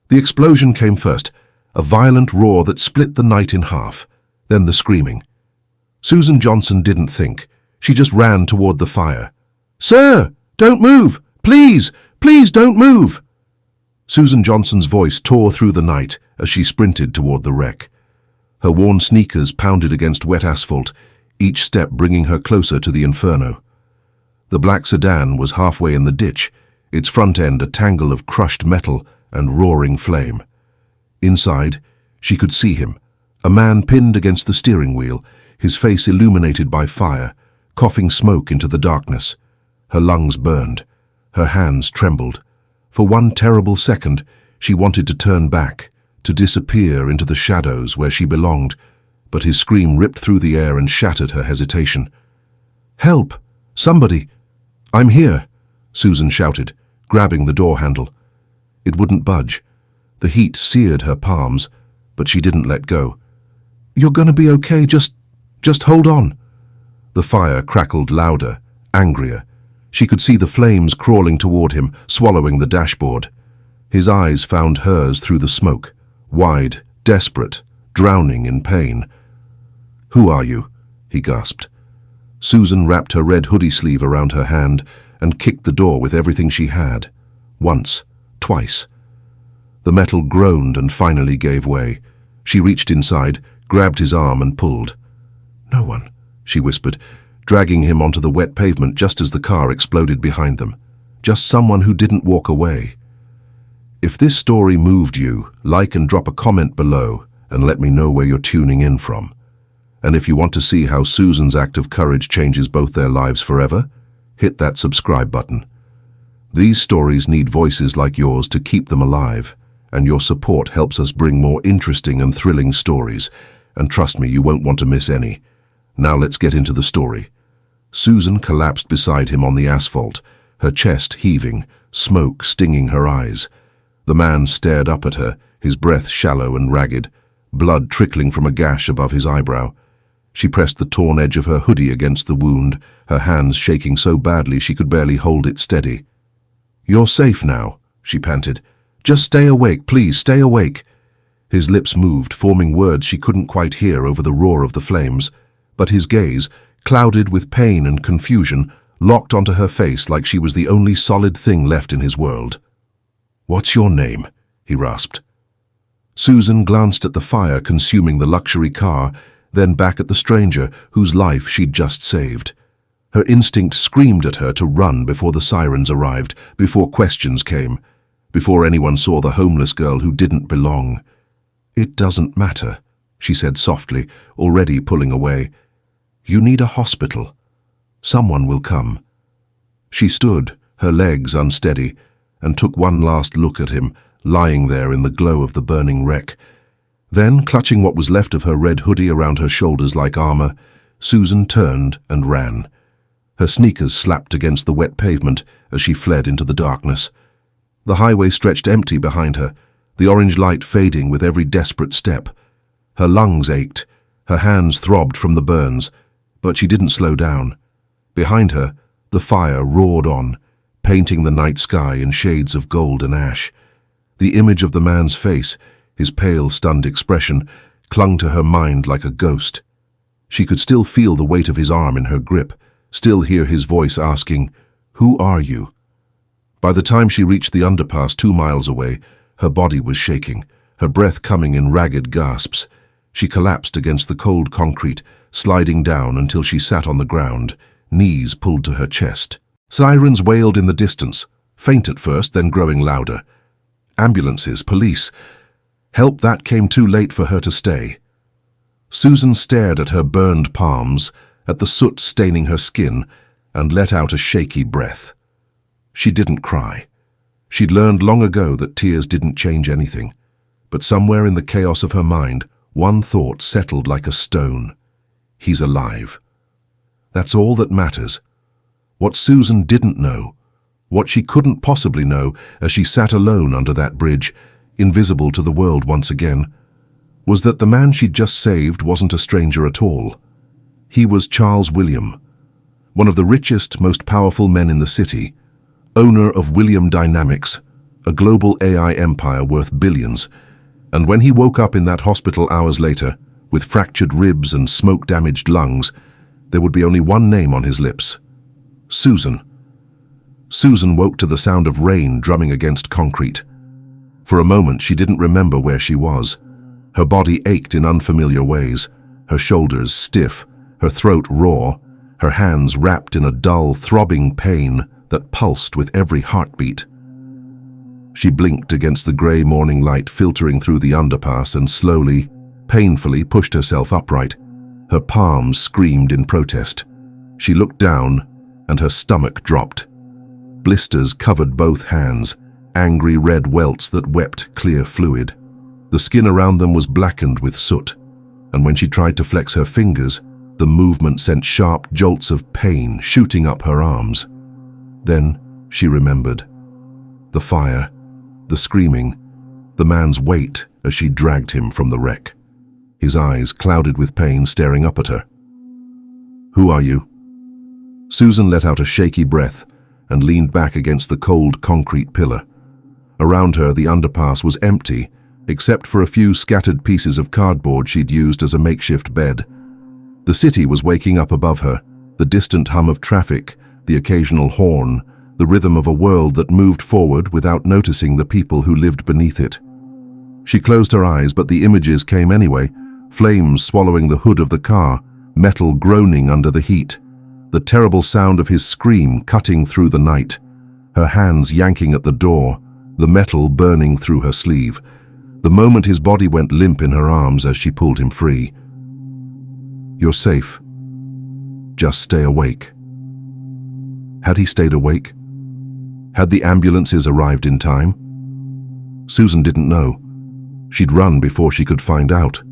The explosion came first, a violent roar that split the night in half, then the screaming. Susan Johnson didn't think. She just ran toward the fire. "Sir, don't move! Please, please don't move!" Susan Johnson's voice tore through the night as she sprinted toward the wreck. Her worn sneakers pounded against wet asphalt, each step bringing her closer to the inferno. The black sedan was halfway in the ditch, its front end a tangle of crushed metal and roaring flame. Inside, she could see him, a man pinned against the steering wheel, his face illuminated by fire, coughing smoke into the darkness. Her lungs burned. Her hands trembled. For one terrible second, she wanted to turn back, to disappear into the shadows where she belonged, but his scream ripped through the air and shattered her hesitation. "Help! Somebody! I'm here!" Susan shouted, grabbing the door handle. It wouldn't budge. The heat seared her palms, but she didn't let go. "You're gonna be okay, just hold on." The fire crackled louder, angrier. She could see the flames crawling toward him, swallowing the dashboard. His eyes found hers through the smoke, wide, desperate, drowning in pain. "Who are you?" he gasped. Susan wrapped her red hoodie sleeve around her hand and kicked the door with everything she had. Once, twice. The metal groaned and finally gave way. She reached inside, grabbed his arm and pulled. "No one," she whispered, dragging him onto the wet pavement just as the car exploded behind them. Just someone who didn't walk away. If this story moved you, like and drop a comment below and let me know where you're tuning in from. And if you want to see how Susan's act of courage changes both their lives forever, hit that subscribe button. These stories need voices like yours to keep them alive, and your support helps us bring more interesting and thrilling stories. And trust me, you won't want to miss any. Now let's get into the story. Susan collapsed beside him on the asphalt, her chest heaving, smoke stinging her eyes. The man stared up at her, his breath shallow and ragged, blood trickling from a gash above his eyebrow. She pressed the torn edge of her hoodie against the wound, her hands shaking so badly she could barely hold it steady. "You're safe now," she panted. "Just stay awake, please, stay awake." His lips moved, forming words she couldn't quite hear over the roar of the flames, but his gaze, clouded with pain and confusion, locked onto her face like she was the only solid thing left in his world. "What's your name?" he rasped. Susan glanced at the fire consuming the luxury car, then back at the stranger whose life she'd just saved. Her instinct screamed at her to run before the sirens arrived, before questions came, before anyone saw the homeless girl who didn't belong. "It doesn't matter," she said softly, already pulling away. "You need a hospital. Someone will come." She stood, her legs unsteady, and took one last look at him, lying there in the glow of the burning wreck. Then, clutching what was left of her red hoodie around her shoulders like armor, Susan turned and ran. Her sneakers slapped against the wet pavement as she fled into the darkness. The highway stretched empty behind her, the orange light fading with every desperate step. Her lungs ached, her hands throbbed from the burns, but she didn't slow down. Behind her, the fire roared on, painting the night sky in shades of gold and ash. The image of the man's face, his pale, stunned expression, clung to her mind like a ghost. She could still feel the weight of his arm in her grip, still hear his voice asking, "Who are you?" By the time she reached the underpass 2 miles away, her body was shaking, her breath coming in ragged gasps. She collapsed against the cold concrete, sliding down until she sat on the ground, knees pulled to her chest. Sirens wailed in the distance, faint at first, then growing louder. Ambulances, police. Help that came too late for her to stay. Susan stared at her burned palms, at the soot staining her skin, and let out a shaky breath. She didn't cry. She'd learned long ago that tears didn't change anything. But somewhere in the chaos of her mind, one thought settled like a stone. He's alive. That's all that matters. What Susan didn't know, what she couldn't possibly know as she sat alone under that bridge, invisible to the world once again, was that the man she'd just saved wasn't a stranger at all. He was Charles William, one of the richest, most powerful men in the city, owner of William Dynamics, a global AI empire worth billions. And when he woke up in that hospital hours later, with fractured ribs and smoke-damaged lungs, there would be only one name on his lips: Susan. Susan woke to the sound of rain drumming against concrete. For a moment, she didn't remember where she was. Her body ached in unfamiliar ways, her shoulders stiff, her throat raw, her hands wrapped in a dull, throbbing pain that pulsed with every heartbeat. She blinked against the grey morning light filtering through the underpass and slowly, painfully pushed herself upright. Her palms screamed in protest. She looked down, and her stomach dropped. Blisters covered both hands, angry red welts that wept clear fluid. The skin around them was blackened with soot, and when she tried to flex her fingers, the movement sent sharp jolts of pain shooting up her arms. Then she remembered. The fire, the screaming, the man's weight as she dragged him from the wreck. His eyes, clouded with pain, staring up at her. "Who are you?" Susan let out a shaky breath and leaned back against the cold concrete pillar. Around her, the underpass was empty, except for a few scattered pieces of cardboard she'd used as a makeshift bed. The city was waking up above her, the distant hum of traffic, the occasional horn, the rhythm of a world that moved forward without noticing the people who lived beneath it. She closed her eyes, but the images came anyway, flames swallowing the hood of the car, metal groaning under the heat, the terrible sound of his scream cutting through the night, her hands yanking at the door, the metal burning through her sleeve. The moment his body went limp in her arms as she pulled him free. "You're safe. Just stay awake." Had he stayed awake? Had the ambulances arrived in time? Susan didn't know. She'd run before she could find out.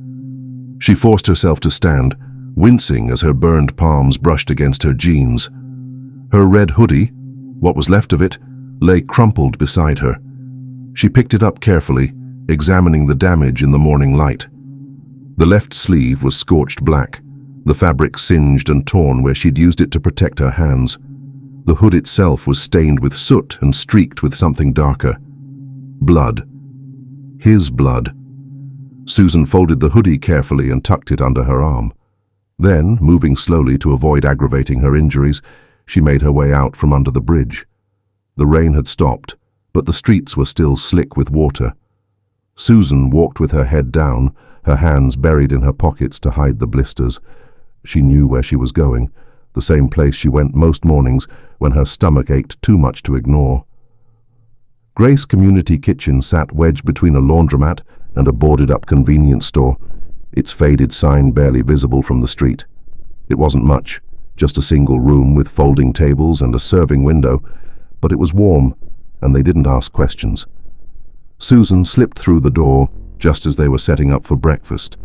She forced herself to stand, wincing as her burned palms brushed against her jeans. Her red hoodie, what was left of it, lay crumpled beside her. She picked it up carefully, examining the damage in the morning light. The left sleeve was scorched black, the fabric singed and torn where she'd used it to protect her hands. The hood itself was stained with soot and streaked with something darker. Blood. His blood. Susan folded the hoodie carefully and tucked it under her arm. Then, moving slowly to avoid aggravating her injuries, she made her way out from under the bridge. The rain had stopped, but the streets were still slick with water. Susan walked with her head down, her hands buried in her pockets to hide the blisters. She knew where she was going, the same place she went most mornings when her stomach ached too much to ignore. Grace Community Kitchen sat wedged between a laundromat and a boarded-up convenience store, its faded sign barely visible from the street. It wasn't much, just a single room with folding tables and a serving window, but it was warm, and they didn't ask questions. Susan slipped through the door just as they were setting up for breakfast.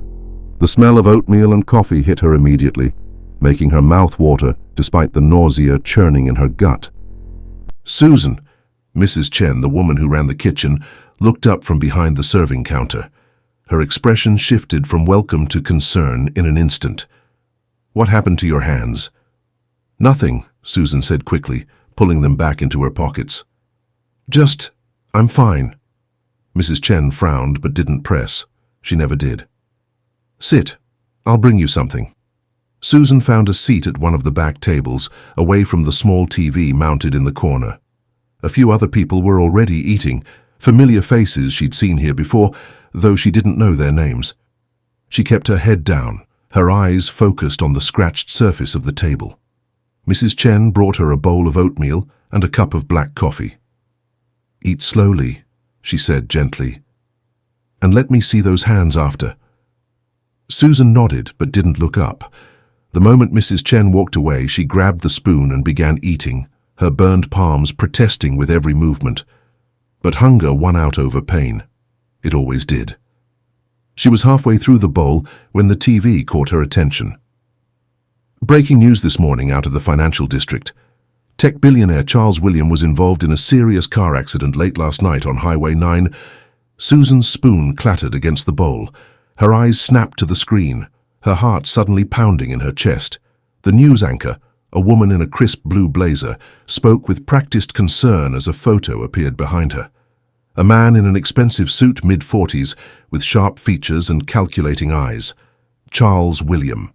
The smell of oatmeal and coffee hit her immediately, making her mouth water despite the nausea churning in her gut. "Susan!" Mrs. Chen, the woman who ran the kitchen, looked up from behind the serving counter. Her expression shifted from welcome to concern in an instant. "What happened to your hands?" "Nothing," Susan said quickly, pulling them back into her pockets. I'm fine." Mrs. Chen frowned but didn't press. She never did. "Sit. I'll bring you something." Susan found a seat at one of the back tables, away from the small TV mounted in the corner. A few other people were already eating, familiar faces she'd seen here before, though she didn't know their names. She kept her head down, her eyes focused on the scratched surface of the table. Mrs. Chen brought her a bowl of oatmeal and a cup of black coffee. "Eat slowly," she said gently. "And let me see those hands after." Susan nodded but didn't look up. The moment Mrs. Chen walked away, she grabbed the spoon and began eating, her burned palms protesting with every movement. But hunger won out over pain. It always did. She was halfway through the bowl when the TV caught her attention. Breaking news this morning out of the financial district. Tech billionaire Charles William was involved in a serious car accident late last night on Highway 9. Susan's spoon clattered against the bowl. Her eyes snapped to the screen, her heart suddenly pounding in her chest. The news anchor, a woman in a crisp blue blazer, spoke with practiced concern as a photo appeared behind her. A man in an expensive suit, mid-40s, with sharp features and calculating eyes. Charles William.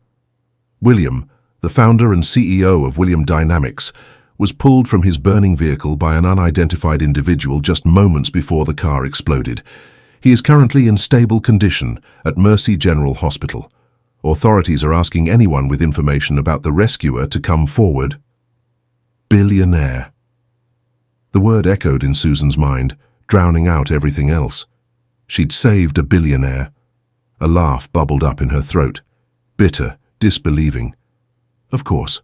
William, the founder and CEO of William Dynamics, was pulled from his burning vehicle by an unidentified individual just moments before the car exploded. He is currently in stable condition at Mercy General Hospital. Authorities are asking anyone with information about the rescuer to come forward. Billionaire. The word echoed in Susan's mind, drowning out everything else. She'd saved a billionaire. A laugh bubbled up in her throat, bitter, disbelieving. Of course.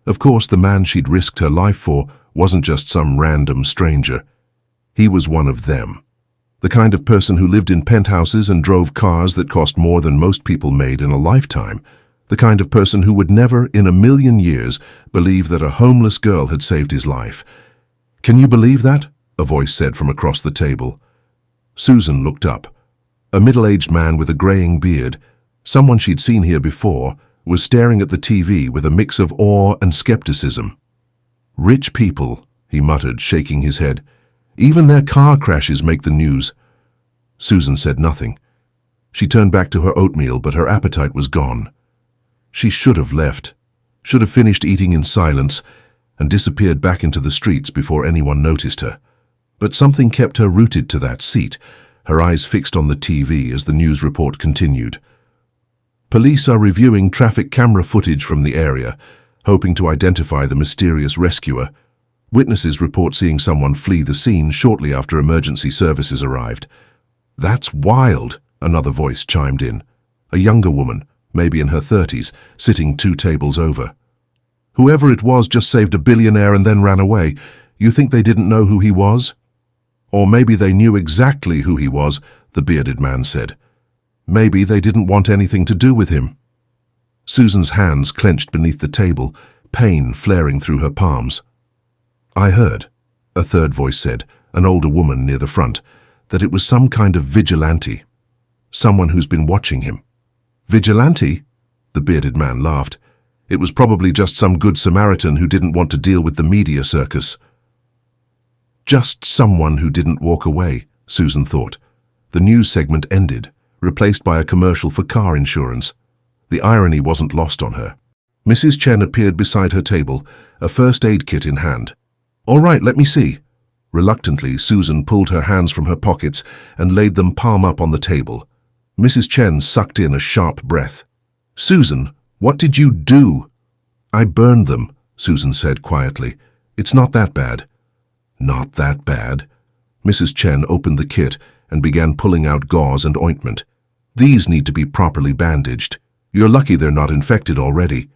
Of course, the man she'd risked her life for wasn't just some random stranger. He was one of them. The kind of person who lived in penthouses and drove cars that cost more than most people made in a lifetime. The kind of person who would never, in a million years, believe that a homeless girl had saved his life. "Can you believe that?" a voice said from across the table. Susan looked up. A middle-aged man with a graying beard, someone she'd seen here before, was staring at the TV with a mix of awe and skepticism. "Rich people," he muttered, shaking his head. "Even their car crashes make the news." Susan said nothing. She turned back to her oatmeal, but her appetite was gone. She should have left, should have finished eating in silence, and disappeared back into the streets before anyone noticed her. But something kept her rooted to that seat, her eyes fixed on the TV as the news report continued. Police are reviewing traffic camera footage from the area, hoping to identify the mysterious rescuer. Witnesses report seeing someone flee the scene shortly after emergency services arrived. "That's wild," another voice chimed in. A younger woman, maybe in her 30s, sitting 2 tables over. "Whoever it was just saved a billionaire and then ran away. You think they didn't know who he was?" "Or maybe they knew exactly who he was," the bearded man said. "Maybe they didn't want anything to do with him." Susan's hands clenched beneath the table, pain flaring through her palms. "I heard," a third voice said, an older woman near the front, "that it was some kind of vigilante. Someone who's been watching him." "Vigilante?" The bearded man laughed. "It was probably just some good Samaritan who didn't want to deal with the media circus." Just someone who didn't walk away, Susan thought. The news segment ended, replaced by a commercial for car insurance. The irony wasn't lost on her. Mrs. Chen appeared beside her table, a first aid kit in hand. "All right, let me see." Reluctantly, Susan pulled her hands from her pockets and laid them palm up on the table. Mrs. Chen sucked in a sharp breath. "Susan, what did you do?" "I burned them," Susan said quietly. "It's not that bad." "Not that bad." Mrs. Chen opened the kit and began pulling out gauze and ointment. "These need to be properly bandaged. You're lucky they're not infected already."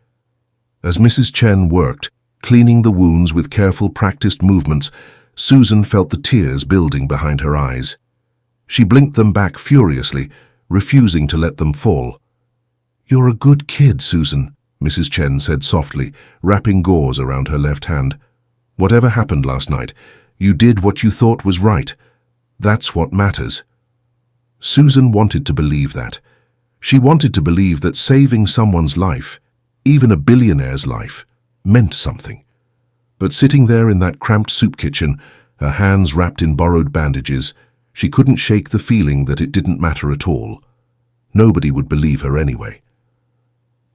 As Mrs. Chen worked, cleaning the wounds with careful, practiced movements, Susan felt the tears building behind her eyes. She blinked them back furiously, refusing to let them fall. "You're a good kid, Susan," Mrs. Chen said softly, wrapping gauze around her left hand. "Whatever happened last night, you did what you thought was right. That's what matters." Susan wanted to believe that. She wanted to believe that saving someone's life, even a billionaire's life, meant something. But sitting there in that cramped soup kitchen, her hands wrapped in borrowed bandages, she couldn't shake the feeling that it didn't matter at all. Nobody would believe her anyway.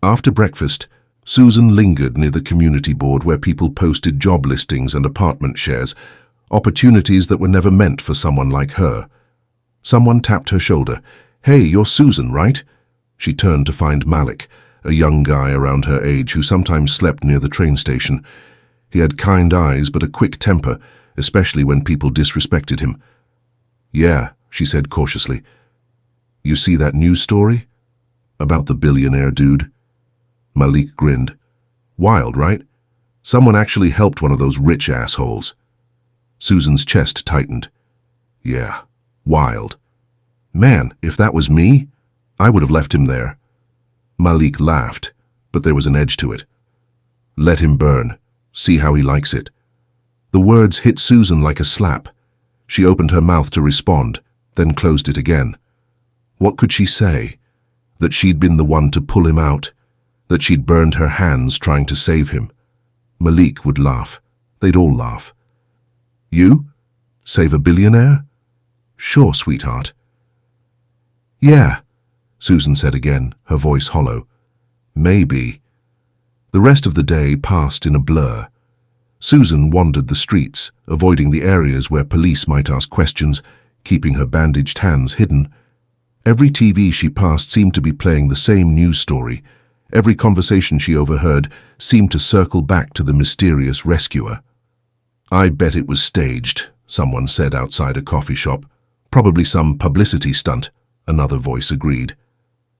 After breakfast, Susan lingered near the community board where people posted job listings and apartment shares, opportunities that were never meant for someone like her. Someone tapped her shoulder. "Hey, you're Susan, right?" She turned to find Malik, a young guy around her age who sometimes slept near the train station. He had kind eyes but a quick temper, especially when people disrespected him. "Yeah," she said cautiously. "You see that news story? About the billionaire dude?" Malik grinned. "Wild, right? Someone actually helped one of those rich assholes." Susan's chest tightened. "Yeah, wild. Man, if that was me, I would have left him there." Malik laughed, but there was an edge to it. "Let him burn. See how he likes it." The words hit Susan like a slap. She opened her mouth to respond, then closed it again. What could she say? That she'd been the one to pull him out? That she'd burned her hands trying to save him? Malik would laugh. They'd all laugh. "You? Save a billionaire?" Sure, sweetheart. Yeah, Susan said again, her voice hollow. Maybe. The rest of the day passed in a blur. Susan wandered the streets, avoiding the areas where police might ask questions, keeping her bandaged hands hidden. Every TV she passed seemed to be playing the same news story. Every conversation she overheard seemed to circle back to the mysterious rescuer. I bet it was staged, someone said outside a coffee shop. Probably some publicity stunt, another voice agreed.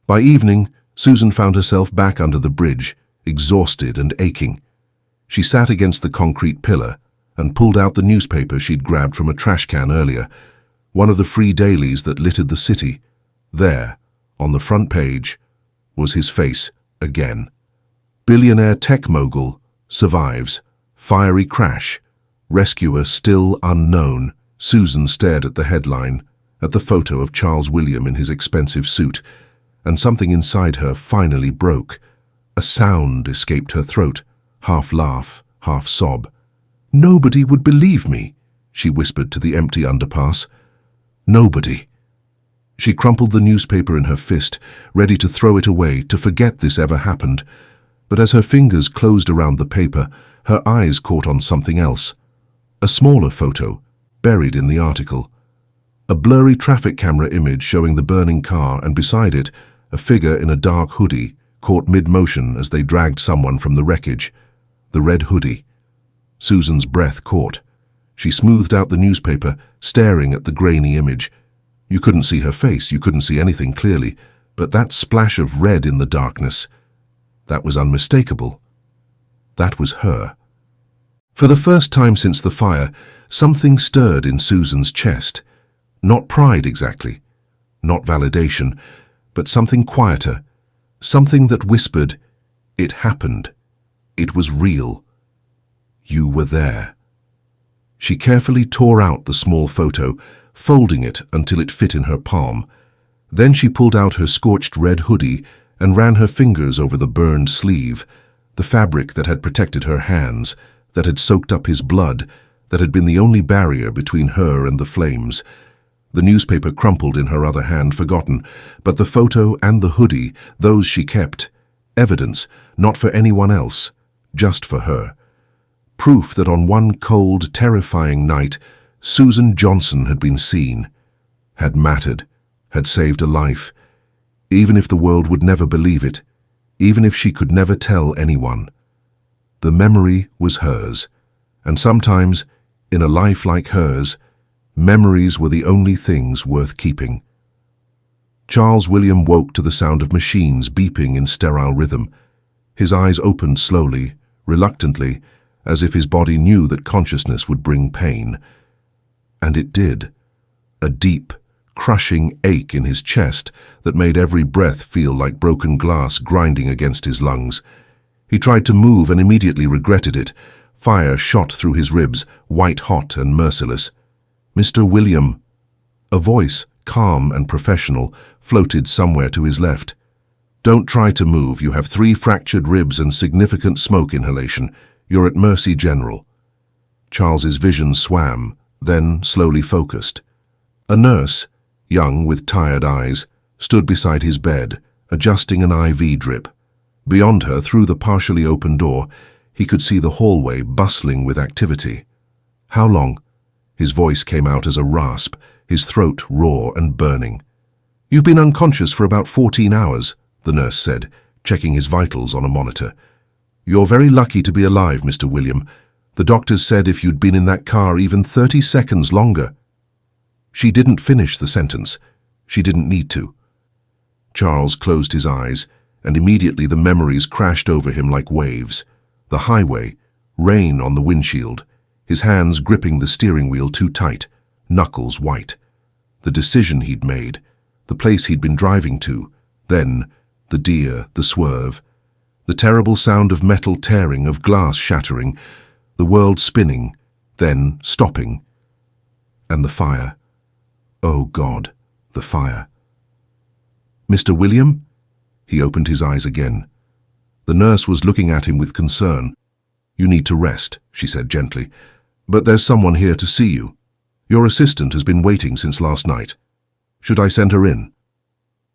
By evening, Susan found herself back under the bridge, exhausted and aching. She sat against the concrete pillar and pulled out the newspaper she'd grabbed from a trash can earlier, one of the free dailies that littered the city. There, on the front page, was his face again. Billionaire tech mogul survives. Fiery crash. Rescuer still unknown. Susan stared at the headline, at the photo of Charles William in his expensive suit, and something inside her finally broke. A sound escaped her throat, half laugh, half sob. "Nobody would believe me," she whispered to the empty underpass. Nobody. She crumpled the newspaper in her fist, ready to throw it away, to forget this ever happened. But as her fingers closed around the paper, her eyes caught on something else. A smaller photo, buried in the article. A blurry traffic camera image showing the burning car, and beside it, a figure in a dark hoodie, caught mid-motion as they dragged someone from the wreckage. The red hoodie. Susan's breath caught. She smoothed out the newspaper, staring at the grainy image. You couldn't see her face, you couldn't see anything clearly, but that splash of red in the darkness, that was unmistakable. That was her. For the first time since the fire, something stirred in Susan's chest. Not pride exactly, not validation, but something quieter, something that whispered, "It happened. It was real. You were there." She carefully tore out the small photo, folding it until it fit in her palm. Then she pulled out her scorched red hoodie and ran her fingers over the burned sleeve, the fabric that had protected her hands, that had soaked up his blood, that had been the only barrier between her and the flames. The newspaper crumpled in her other hand, forgotten, but the photo and the hoodie, those she kept. Evidence, not for anyone else, just for her. Proof that on one cold, terrifying night, Susan Johnson had been seen, had mattered, had saved a life, even if the world would never believe it, even if she could never tell anyone. The memory was hers, and sometimes, in a life like hers, memories were the only things worth keeping. Charles William woke to the sound of machines beeping in sterile rhythm. His eyes opened slowly, reluctantly, as if his body knew that consciousness would bring pain. And it did. A deep, crushing ache in his chest that made every breath feel like broken glass grinding against his lungs. He tried to move and immediately regretted it. Fire shot through his ribs, white-hot and merciless. "Mr. William." A voice, calm and professional, floated somewhere to his left. "Don't try to move. You have 3 fractured ribs and significant smoke inhalation. You're at mercy, General." Charles's vision swam, then slowly focused. A nurse, young with tired eyes, stood beside his bed, adjusting an IV drip. Beyond her, through the partially open door, he could see the hallway bustling with activity. "How long?" His voice came out as a rasp, his throat raw and burning. "You've been unconscious for about 14 hours, the nurse said, checking his vitals on a monitor. "You're very lucky to be alive, Mr. William. The doctors said if you'd been in that car even 30 seconds longer." She didn't finish the sentence. She didn't need to. Charles closed his eyes, and immediately the memories crashed over him like waves. The highway, rain on the windshield, his hands gripping the steering wheel too tight, knuckles white. The decision he'd made, the place he'd been driving to, then the deer, the swerve, the terrible sound of metal tearing, of glass shattering, the world spinning, then stopping. And the fire. Oh God, the fire. "Mr. William?" He opened his eyes again. The nurse was looking at him with concern. "You need to rest," she said gently, "but there's someone here to see you." Your assistant has been waiting since last night. Should I send her in?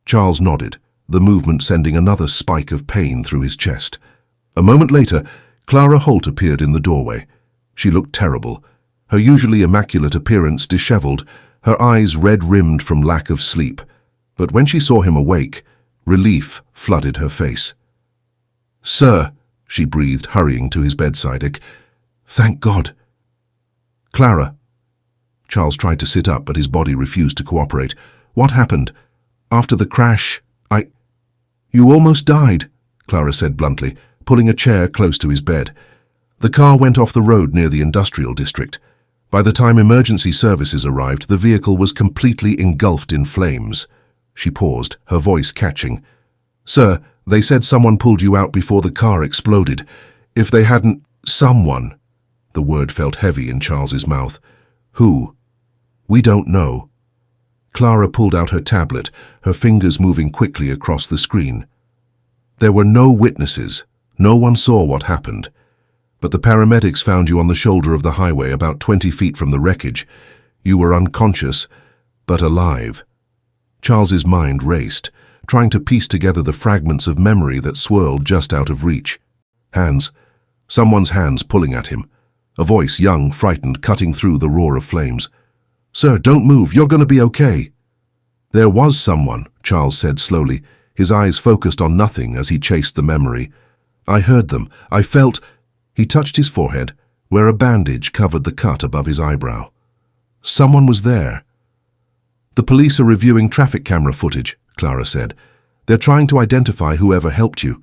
Charles nodded, the movement sending another spike of pain through his chest. A moment later, Clara Holt appeared in the doorway. She looked terrible, her usually immaculate appearance disheveled, her eyes red-rimmed from lack of sleep. But when she saw him awake, relief flooded her face. "Sir," she breathed, hurrying to his bedside. "Thank God." "Clara." Charles tried to sit up, but his body refused to cooperate. "What happened? After the crash, You almost died," Clara said bluntly, pulling a chair close to his bed. "The car went off the road near the industrial district. By the time emergency services arrived, the vehicle was completely engulfed in flames." She paused, her voice catching. "Sir, they said someone pulled you out before the car exploded. If they hadn't... Someone." The word felt heavy in Charles's mouth. "Who?" "We don't know." Clara pulled out her tablet, her fingers moving quickly across the screen. "There were no witnesses. No one saw what happened. But the paramedics found you on the shoulder of the highway about 20 feet from the wreckage. You were unconscious, but alive." Charles's mind raced, trying to piece together the fragments of memory that swirled just out of reach. Hands. Someone's hands pulling at him. A voice, young, frightened, cutting through the roar of flames. "Sir, don't move. You're going to be okay." "There was someone," Charles said slowly, his eyes focused on nothing as he chased the memory. "I heard them. I felt..." He touched his forehead, where a bandage covered the cut above his eyebrow. "Someone was there." "The police are reviewing traffic camera footage," Clara said. "They're trying to identify whoever helped you.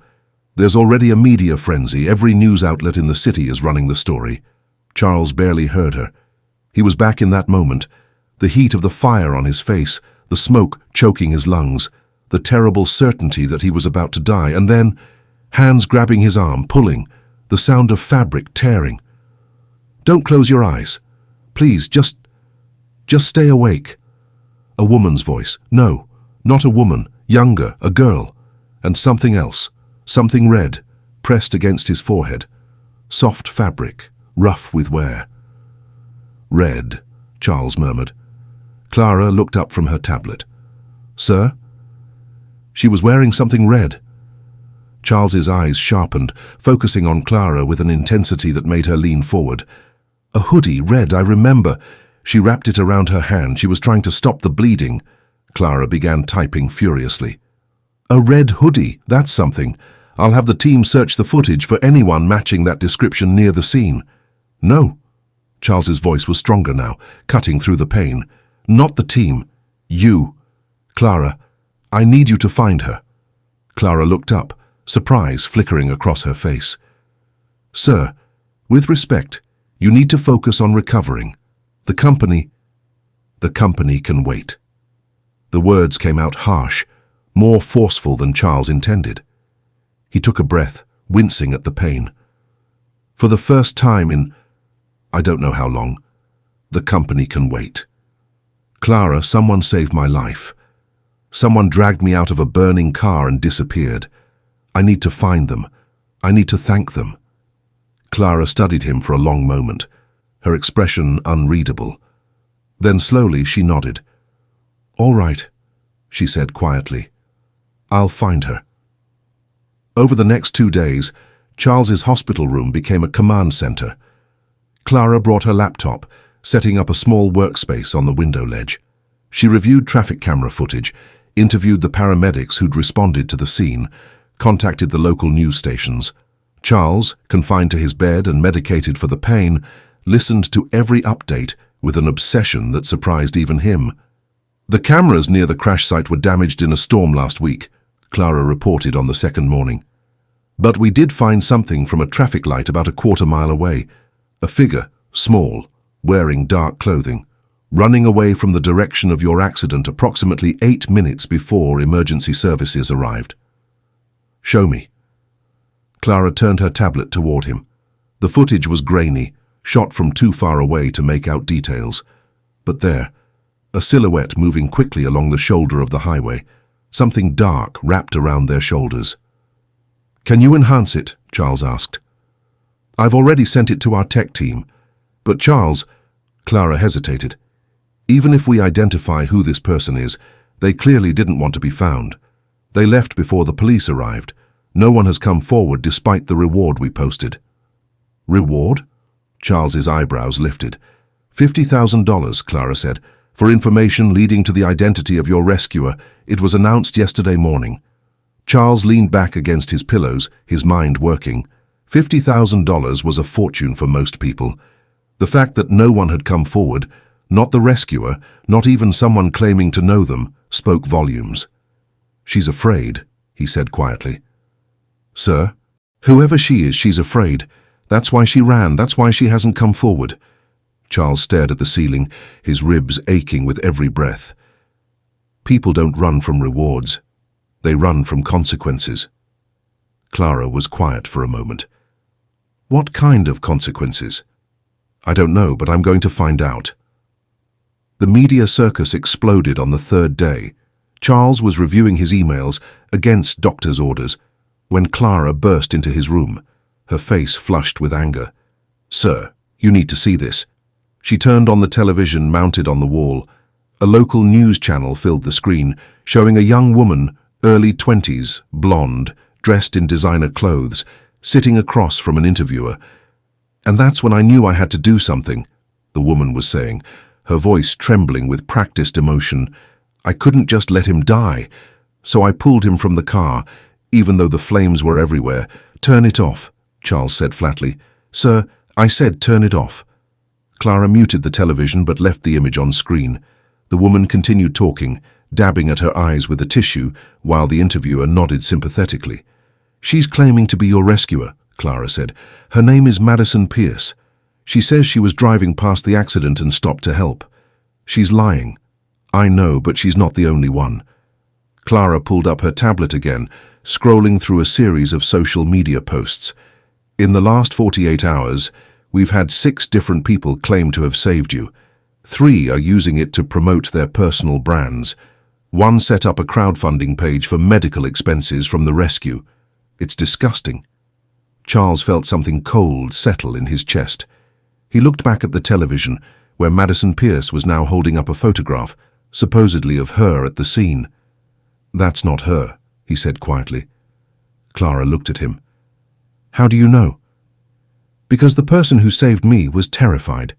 There's already a media frenzy. Every news outlet in the city is running the story." Charles barely heard her. He was back in that moment, the heat of the fire on his face, the smoke choking his lungs, the terrible certainty that he was about to die, and then, hands grabbing his arm, pulling, the sound of fabric tearing. "Don't close your eyes. Please, just stay awake." A woman's voice. No, not a woman, younger, a girl. And something else, something red, pressed against his forehead. Soft fabric, rough with wear. "Red," Charles murmured. Clara looked up from her tablet. "Sir?" She was wearing something red. Charles's eyes sharpened, focusing on Clara with an intensity that made her lean forward. "A hoodie, red, I remember." She wrapped it around her hand. She was trying to stop the bleeding. Clara began typing furiously. "A red hoodie, that's something. I'll have the team search the footage for anyone matching that description near the scene." "No." Charles's voice was stronger now, cutting through the pain. "Not the team. You. Clara, I need you to find her." Clara looked up, surprise flickering across her face. "Sir, with respect, you need to focus on recovering. The company can wait." The words came out harsh, more forceful than Charles intended. He took a breath, wincing at the pain. For the first time in, I don't know how long, the company can wait. "Clara, someone saved my life. Someone dragged me out of a burning car and disappeared. I need to find them. I need to thank them." Clara studied him for a long moment, her expression unreadable. Then slowly she nodded. "All right," she said quietly. "I'll find her." Over the next 2 days, Charles's hospital room became a command center. Clara brought her laptop, setting up a small workspace on the window ledge. She reviewed traffic camera footage, interviewed the paramedics who'd responded to the scene, contacted the local news stations. Charles, confined to his bed and medicated for the pain, listened to every update with an obsession that surprised even him. "The cameras near the crash site were damaged in a storm last week," Clara reported on the second morning. "But we did find something from a traffic light about a quarter-mile away. A figure, small, wearing dark clothing, running away from the direction of your accident approximately 8 minutes before emergency services arrived." "Show me." Clara turned her tablet toward him. The footage was grainy, shot from too far away to make out details. But there, a silhouette moving quickly along the shoulder of the highway, something dark wrapped around their shoulders. "Can you enhance it?" Charles asked. "I've already sent it to our tech team." "But Charles..." Clara hesitated. Even if we identify who this person is, they clearly didn't want to be found. They left before the police arrived. No one has come forward despite the reward we posted." "Reward?" Charles's eyebrows lifted. $50,000, Clara said, "for information leading to the identity of your rescuer. It was announced yesterday morning." Charles leaned back against his pillows, his mind working. $50,000 was a fortune for most people. The fact that no one had come forward, not the rescuer, not even someone claiming to know them, spoke volumes. "She's afraid," he said quietly. "Sir? Whoever she is, she's afraid. That's why she ran, that's why she hasn't come forward." Charles stared at the ceiling, his ribs aching with every breath. "People don't run from rewards. They run from consequences." Clara was quiet for a moment. "What kind of consequences?" "I don't know, but I'm going to find out." The media circus exploded on the third day. Charles was reviewing his emails against doctor's orders when Clara burst into his room, her face flushed with anger. "Sir, you need to see this." She turned on the television mounted on the wall. A local news channel filled the screen, showing a young woman, early 20s, blonde, dressed in designer clothes, sitting across from an interviewer. "And that's when I knew I had to do something," the woman was saying, her voice trembling with practiced emotion. "I couldn't just let him die, so I pulled him from the car, even though the flames were everywhere." "Turn it off," Charles said flatly. "Sir, I said turn it off." Clara muted the television but left the image on screen. The woman continued talking, dabbing at her eyes with a tissue, while the interviewer nodded sympathetically. "She's claiming to be your rescuer," Clara said. "Her name is Madison Pierce. She says she was driving past the accident and stopped to help. She's lying. I know, but she's not the only one." Clara pulled up her tablet again, scrolling through a series of social media posts. "In the last 48 hours, we've had 6 different people claim to have saved you. 3 are using it to promote their personal brands. 1 set up a crowdfunding page for medical expenses from the rescue. It's disgusting." Charles felt something cold settle in his chest. He looked back at the television, where Madison Pierce was now holding up a photograph, supposedly of her at the scene. "That's not her," he said quietly. Clara looked at him. "How do you know?" "Because the person who saved me was terrified."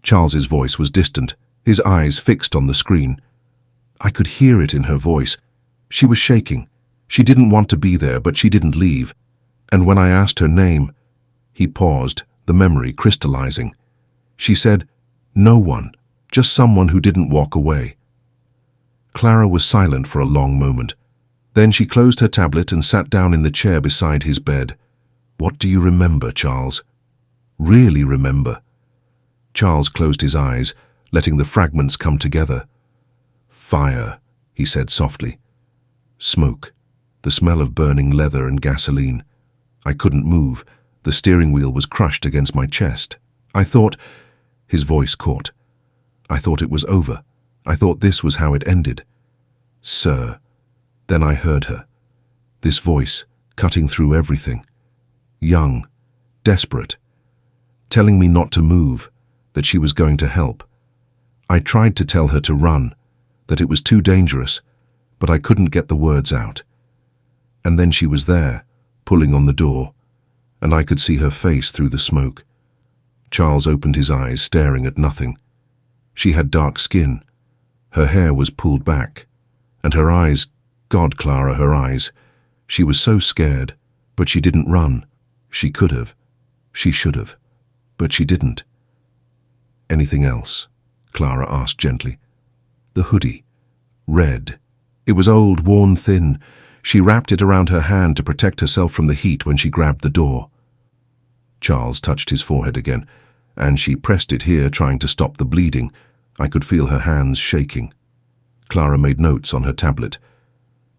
Charles's voice was distant, his eyes fixed on the screen. I could hear it in her voice. She was shaking. She didn't want to be there, but she didn't leave. And when I asked her name, he paused, the memory crystallizing. She said, "No one, just someone who didn't walk away." Clara was silent for a long moment. Then she closed her tablet and sat down in the chair beside his bed. "What do you remember, Charles? Really remember?" Charles closed his eyes, letting the fragments come together. "Fire," he said softly. "Smoke, the smell of burning leather and gasoline. I couldn't move. The steering wheel was crushed against my chest. I thought—" His voice caught. "I thought it was over. I thought this was how it ended." "Sir." Then I heard her. This voice, cutting through everything. Young, desperate, telling me not to move, that she was going to help. I tried to tell her to run, that it was too dangerous, but I couldn't get the words out. And then she was there, pulling on the door, and I could see her face through the smoke. Charles opened his eyes, staring at nothing. She had dark skin. Her hair was pulled back, and her eyes, God, Clara, her eyes. She was so scared, but she didn't run. She could have. She should have. But she didn't. "Anything else?" Clara asked gently. "The hoodie. Red. It was old, worn thin. She wrapped it around her hand to protect herself from the heat when she grabbed the door." Charles touched his forehead again, and she pressed it here, trying to stop the bleeding. I could feel her hands shaking. Clara made notes on her tablet.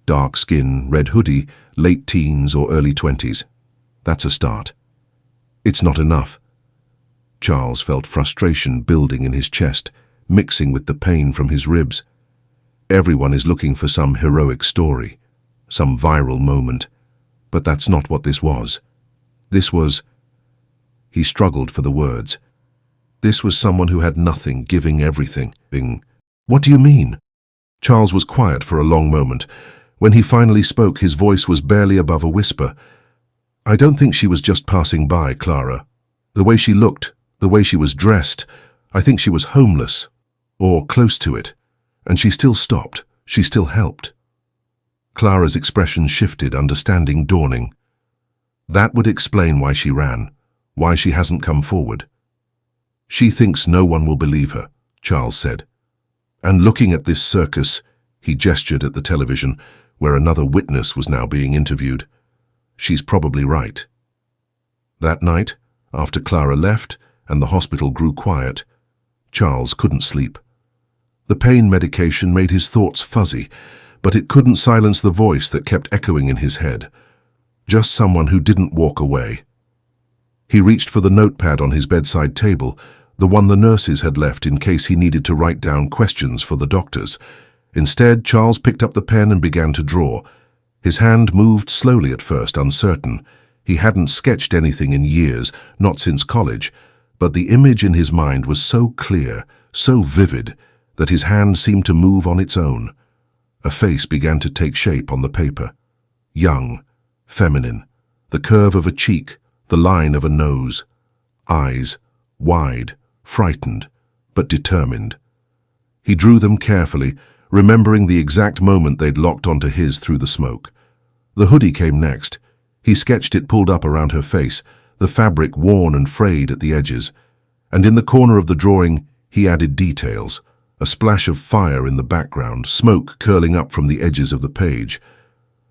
Dark skin, red hoodie, late teens or early 20s. That's a start. It's not enough. Charles felt frustration building in his chest, mixing with the pain from his ribs. Everyone is looking for some heroic story, some viral moment, but that's not what this was. This was... He struggled for the words. This was someone who had nothing, giving everything. What do you mean? Charles was quiet for a long moment. When he finally spoke, his voice was barely above a whisper. I don't think she was just passing by, Clara. The way she looked, the way she was dressed, I think she was homeless, or close to it. And she still stopped. She still helped. Clara's expression shifted, understanding dawning. That would explain why she ran, why she hasn't come forward. She thinks no one will believe her, Charles said. And looking at this circus, he gestured at the television, where another witness was now being interviewed. She's probably right. That night, after Clara left and the hospital grew quiet, Charles couldn't sleep. The pain medication made his thoughts fuzzy, but it couldn't silence the voice that kept echoing in his head. Just someone who didn't walk away. He reached for the notepad on his bedside table, the one the nurses had left in case he needed to write down questions for the doctors. Instead, Charles picked up the pen and began to draw. His hand moved slowly at first, uncertain. He hadn't sketched anything in years, not since college, but the image in his mind was so clear, so vivid, that his hand seemed to move on its own. A face began to take shape on the paper. Young, feminine, the curve of a cheek, the line of a nose. Eyes, wide, frightened, but determined. He drew them carefully, remembering the exact moment they'd locked onto his through the smoke. The hoodie came next. He sketched it pulled up around her face, the fabric worn and frayed at the edges. And in the corner of the drawing, he added details. A splash of fire in the background, smoke curling up from the edges of the page.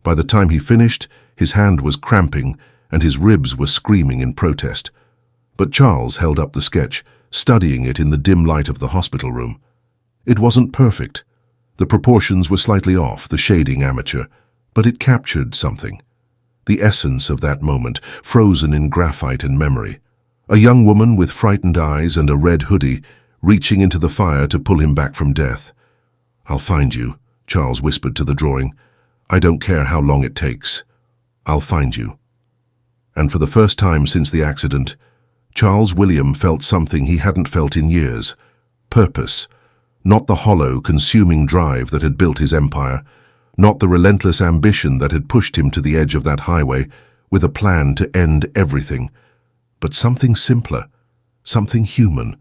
By the time he finished, his hand was cramping and his ribs were screaming in protest. But Charles held up the sketch, studying it in the dim light of the hospital room. It wasn't perfect. The proportions were slightly off, the shading amateur, but it captured something. The essence of that moment, frozen in graphite and memory. A young woman with frightened eyes and a red hoodie, reaching into the fire to pull him back from death. I'll find you, Charles whispered to the drawing. I don't care how long it takes. I'll find you. And for the first time since the accident, Charles William felt something he hadn't felt in years. Purpose. Not the hollow, consuming drive that had built his empire. Not the relentless ambition that had pushed him to the edge of that highway with a plan to end everything. But something simpler. Something human.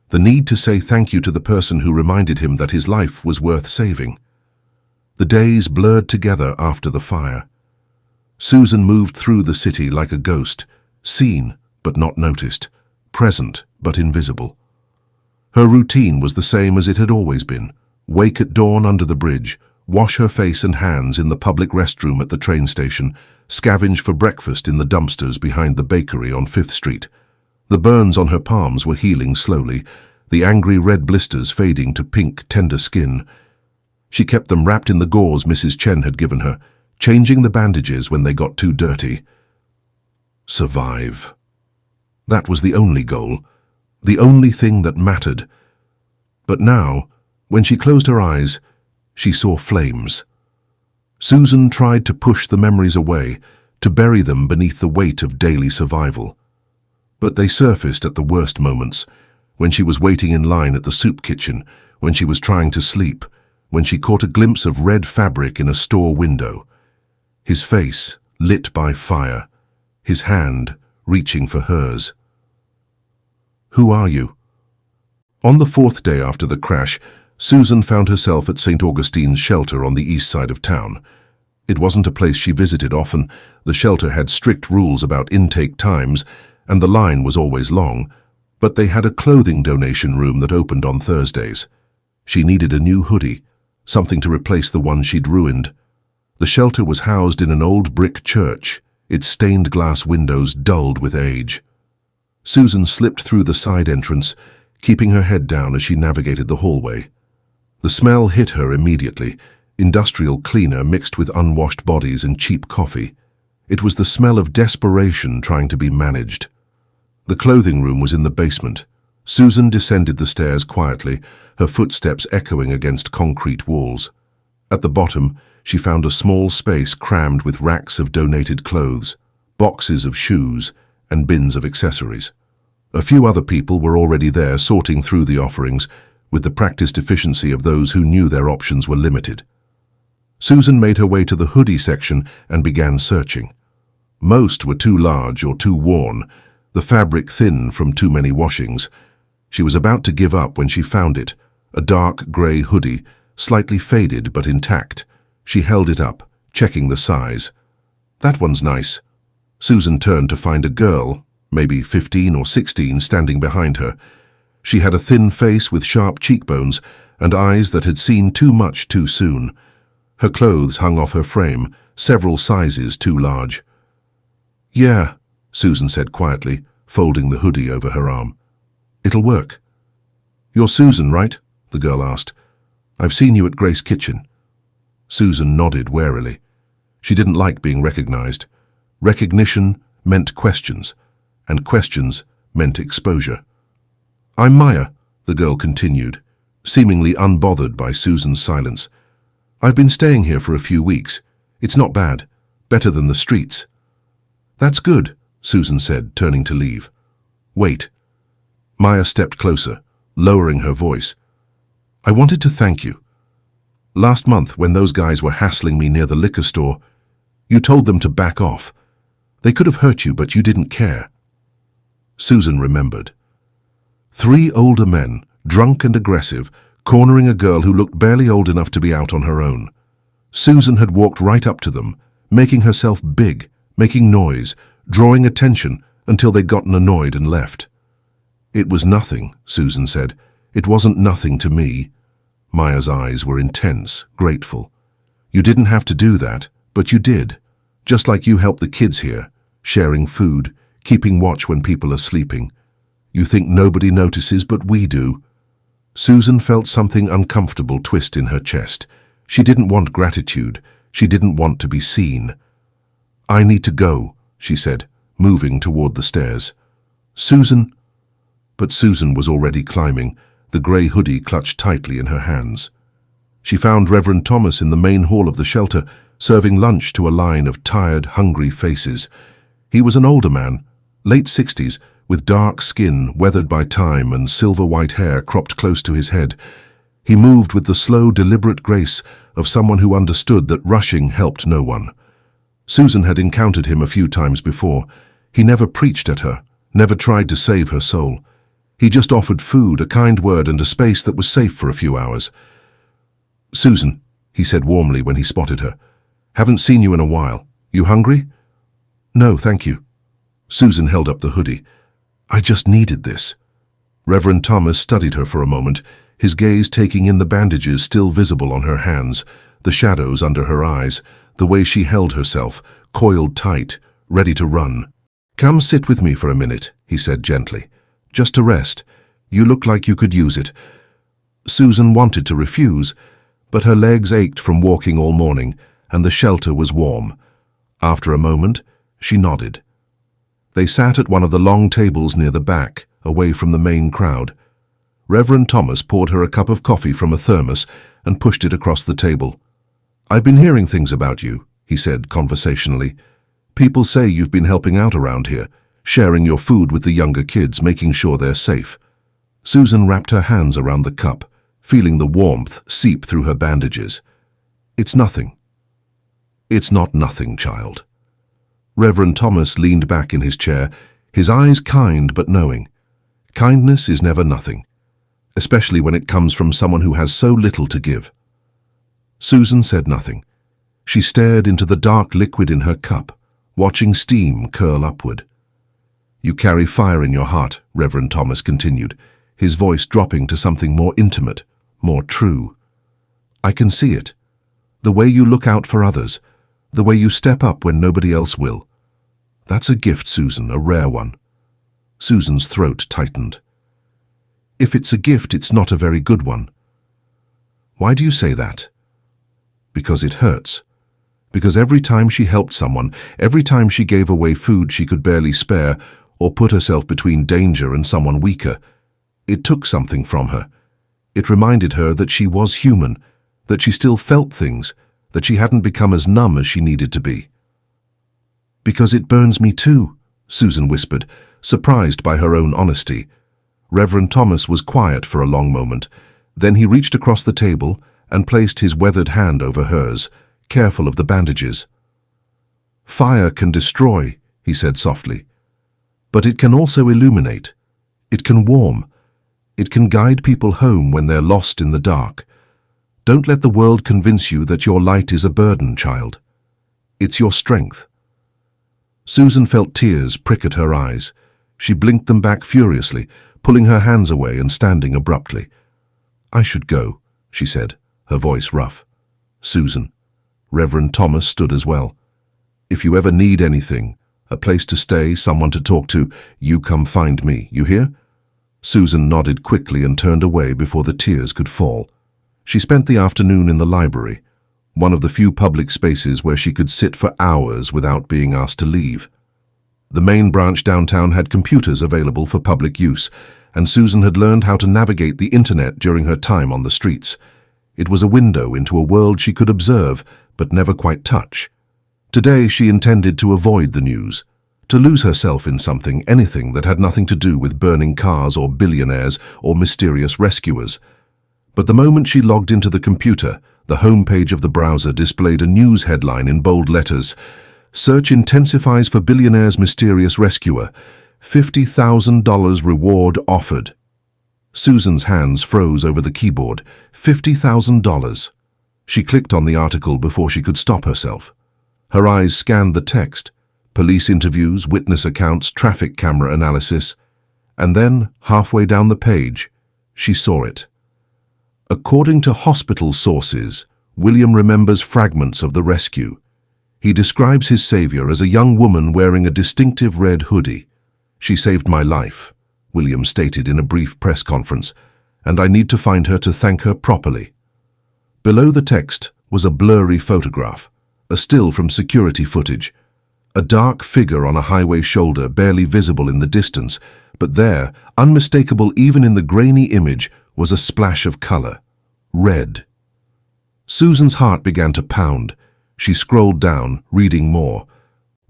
The need to say thank you to the person who reminded him that his life was worth saving. The days blurred together after the fire. Susan moved through the city like a ghost, seen but not noticed, present but invisible. Her routine was the same as it had always been. Wake at dawn under the bridge, wash her face and hands in the public restroom at the train station, scavenge for breakfast in the dumpsters behind the bakery on 5th Street. The burns on her palms were healing slowly, the angry red blisters fading to pink, tender skin. She kept them wrapped in the gauze Mrs. Chen had given her, changing the bandages when they got too dirty. Survive. That was the only goal, the only thing that mattered. But now, when she closed her eyes, she saw flames. Susan tried to push the memories away, to bury them beneath the weight of daily survival. But they surfaced at the worst moments, when she was waiting in line at the soup kitchen, when she was trying to sleep, when she caught a glimpse of red fabric in a store window. His face lit by fire, his hand reaching for hers. Who are you? On the 4th day after the crash, Susan found herself at St. Augustine's shelter on the east side of town. It wasn't a place she visited often. The shelter had strict rules about intake times, and the line was always long, but they had a clothing donation room that opened on Thursdays. She needed a new hoodie, something to replace the one she'd ruined. The shelter was housed in an old brick church, its stained glass windows dulled with age. Susan slipped through the side entrance, keeping her head down as she navigated the hallway. The smell hit her immediately, industrial cleaner mixed with unwashed bodies and cheap coffee. It was the smell of desperation trying to be managed. The clothing room was in the basement. Susan descended the stairs quietly, her footsteps echoing against concrete walls. At the bottom, she found a small space crammed with racks of donated clothes, boxes of shoes, and bins of accessories. A few other people were already there sorting through the offerings with the practiced efficiency of those who knew their options were limited. Susan made her way to the hoodie section and began searching. Most were too large or too worn, the fabric thin from too many washings. She was about to give up when she found it, a dark grey hoodie, slightly faded but intact. She held it up, checking the size. "That one's nice." Susan turned to find a girl, maybe 15 or 16, standing behind her. She had a thin face with sharp cheekbones and eyes that had seen too much too soon. Her clothes hung off her frame, several sizes too large. "Yeah," Susan said quietly, folding the hoodie over her arm. "It'll work." "You're Susan, right?" the girl asked. "I've seen you at Grace Kitchen." Susan nodded warily. She didn't like being recognized. Recognition meant questions, and questions meant exposure. "I'm Maya," the girl continued, seemingly unbothered by Susan's silence. "I've been staying here for a few weeks. It's not bad. Better than the streets." "That's good," Susan said, turning to leave. "Wait." Maya stepped closer, lowering her voice. "I wanted to thank you. Last month, when those guys were hassling me near the liquor store, you told them to back off. They could have hurt you, but you didn't care." Susan remembered. 3 older men, drunk and aggressive, cornering a girl who looked barely old enough to be out on her own. Susan had walked right up to them, making herself big, making noise, drawing attention until they'd gotten annoyed and left. "It was nothing," Susan said. "It wasn't nothing to me." Maya's eyes were intense, grateful. "You didn't have to do that, but you did. Just like you helped the kids here, sharing food, keeping watch when people are sleeping. You think nobody notices, but we do." Susan felt something uncomfortable twist in her chest. She didn't want gratitude. She didn't want to be seen. "I need to go," she said, moving toward the stairs. "Susan—" But Susan was already climbing, the grey hoodie clutched tightly in her hands. She found Reverend Thomas in the main hall of the shelter, serving lunch to a line of tired, hungry faces. He was an older man, late 60s, with dark skin weathered by time and silver-white hair cropped close to his head. He moved with the slow, deliberate grace of someone who understood that rushing helped no one. Susan had encountered him a few times before. He never preached at her, never tried to save her soul. He just offered food, a kind word, and a space that was safe for a few hours. "Susan," he said warmly when he spotted her, "haven't seen you in a while. You hungry?" "No, thank you." Susan held up the hoodie. "I just needed this." Reverend Thomas studied her for a moment, his gaze taking in the bandages still visible on her hands, the shadows under her eyes, the way she held herself, coiled tight, ready to run. "Come sit with me for a minute," he said gently. "Just to rest. You look like you could use it." Susan wanted to refuse, but her legs ached from walking all morning, and the shelter was warm. After a moment, she nodded. They sat at one of the long tables near the back, away from the main crowd. Reverend Thomas poured her a cup of coffee from a thermos and pushed it across the table. "I've been hearing things about you," he said conversationally. "People say you've been helping out around here, sharing your food with the younger kids, making sure they're safe." Susan wrapped her hands around the cup, feeling the warmth seep through her bandages. "It's nothing." "It's not nothing, child." Reverend Thomas leaned back in his chair, his eyes kind but knowing. Kindness is never nothing, especially when it comes from someone who has so little to give. Susan said nothing. She stared into the dark liquid in her cup, watching steam curl upward. "You carry fire in your heart," Reverend Thomas continued, his voice dropping to something more intimate, more true. "I can see it. The way you look out for others, the way you step up when nobody else will. That's a gift, Susan, a rare one." Susan's throat tightened. "If it's a gift, it's not a very good one." "Why do you say that?" "Because it hurts. Because every time she helped someone, every time she gave away food she could barely spare, or put herself between danger and someone weaker, it took something from her. It reminded her that she was human, that she still felt things, that she hadn't become as numb as she needed to be." "Because it burns me too," Susan whispered, surprised by her own honesty. Reverend Thomas was quiet for a long moment. Then he reached across the table and placed his weathered hand over hers, careful of the bandages. "Fire can destroy," he said softly. "But it can also illuminate. It can warm. It can guide people home when they're lost in the dark. Don't let the world convince you that your light is a burden, child. It's your strength." Susan felt tears prick at her eyes. She blinked them back furiously, pulling her hands away and standing abruptly. "I should go," she said, her voice rough. "Susan." Reverend Thomas stood as well. "If you ever need anything, a place to stay, someone to talk to, you come find me, you hear?" Susan nodded quickly and turned away before the tears could fall. She spent the afternoon in the library, one of the few public spaces where she could sit for hours without being asked to leave. The main branch downtown had computers available for public use, and Susan had learned how to navigate the internet during her time on the streets. It was a window into a world she could observe, but never quite touch. Today she intended to avoid the news, to lose herself in something, anything that had nothing to do with burning cars or billionaires or mysterious rescuers. But the moment she logged into the computer, the homepage of the browser displayed a news headline in bold letters: "Search intensifies for billionaire's mysterious rescuer. $50,000 reward offered." Susan's hands froze over the keyboard. $50,000. She clicked on the article before she could stop herself. Her eyes scanned the text: police interviews, witness accounts, traffic camera analysis. And then, halfway down the page, she saw it. According to hospital sources, William remembers fragments of the rescue. He describes his savior as a young woman wearing a distinctive red hoodie. "She saved my life," William stated in a brief press conference, "and I need to find her to thank her properly." Below the text was a blurry photograph, a still from security footage. A dark figure on a highway shoulder, barely visible in the distance, but there, unmistakable even in the grainy image, was a splash of color. Red. Susan's heart began to pound. She scrolled down, reading more.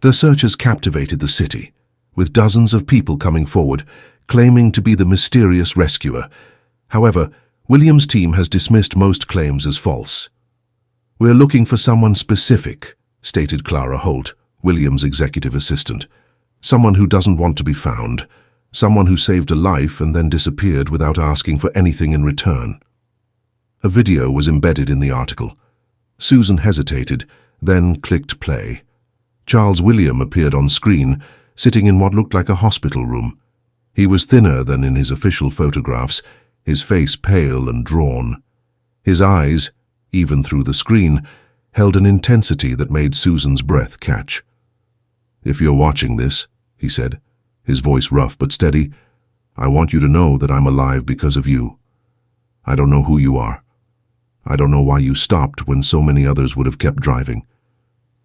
The searchers captivated the city, with dozens of people coming forward, claiming to be the mysterious rescuer. However, William's team has dismissed most claims as false. "We're looking for someone specific," stated Clara Holt, William's executive assistant. "Someone who doesn't want to be found. Someone who saved a life and then disappeared without asking for anything in return." A video was embedded in the article. Susan hesitated, then clicked play. Charles William appeared on screen, sitting in what looked like a hospital room. He was thinner than in his official photographs, his face pale and drawn. His eyes, even through the screen, held an intensity that made Susan's breath catch. "If you're watching this," he said, his voice rough but steady, "I want you to know that I'm alive because of you. I don't know who you are. I don't know why you stopped when so many others would have kept driving.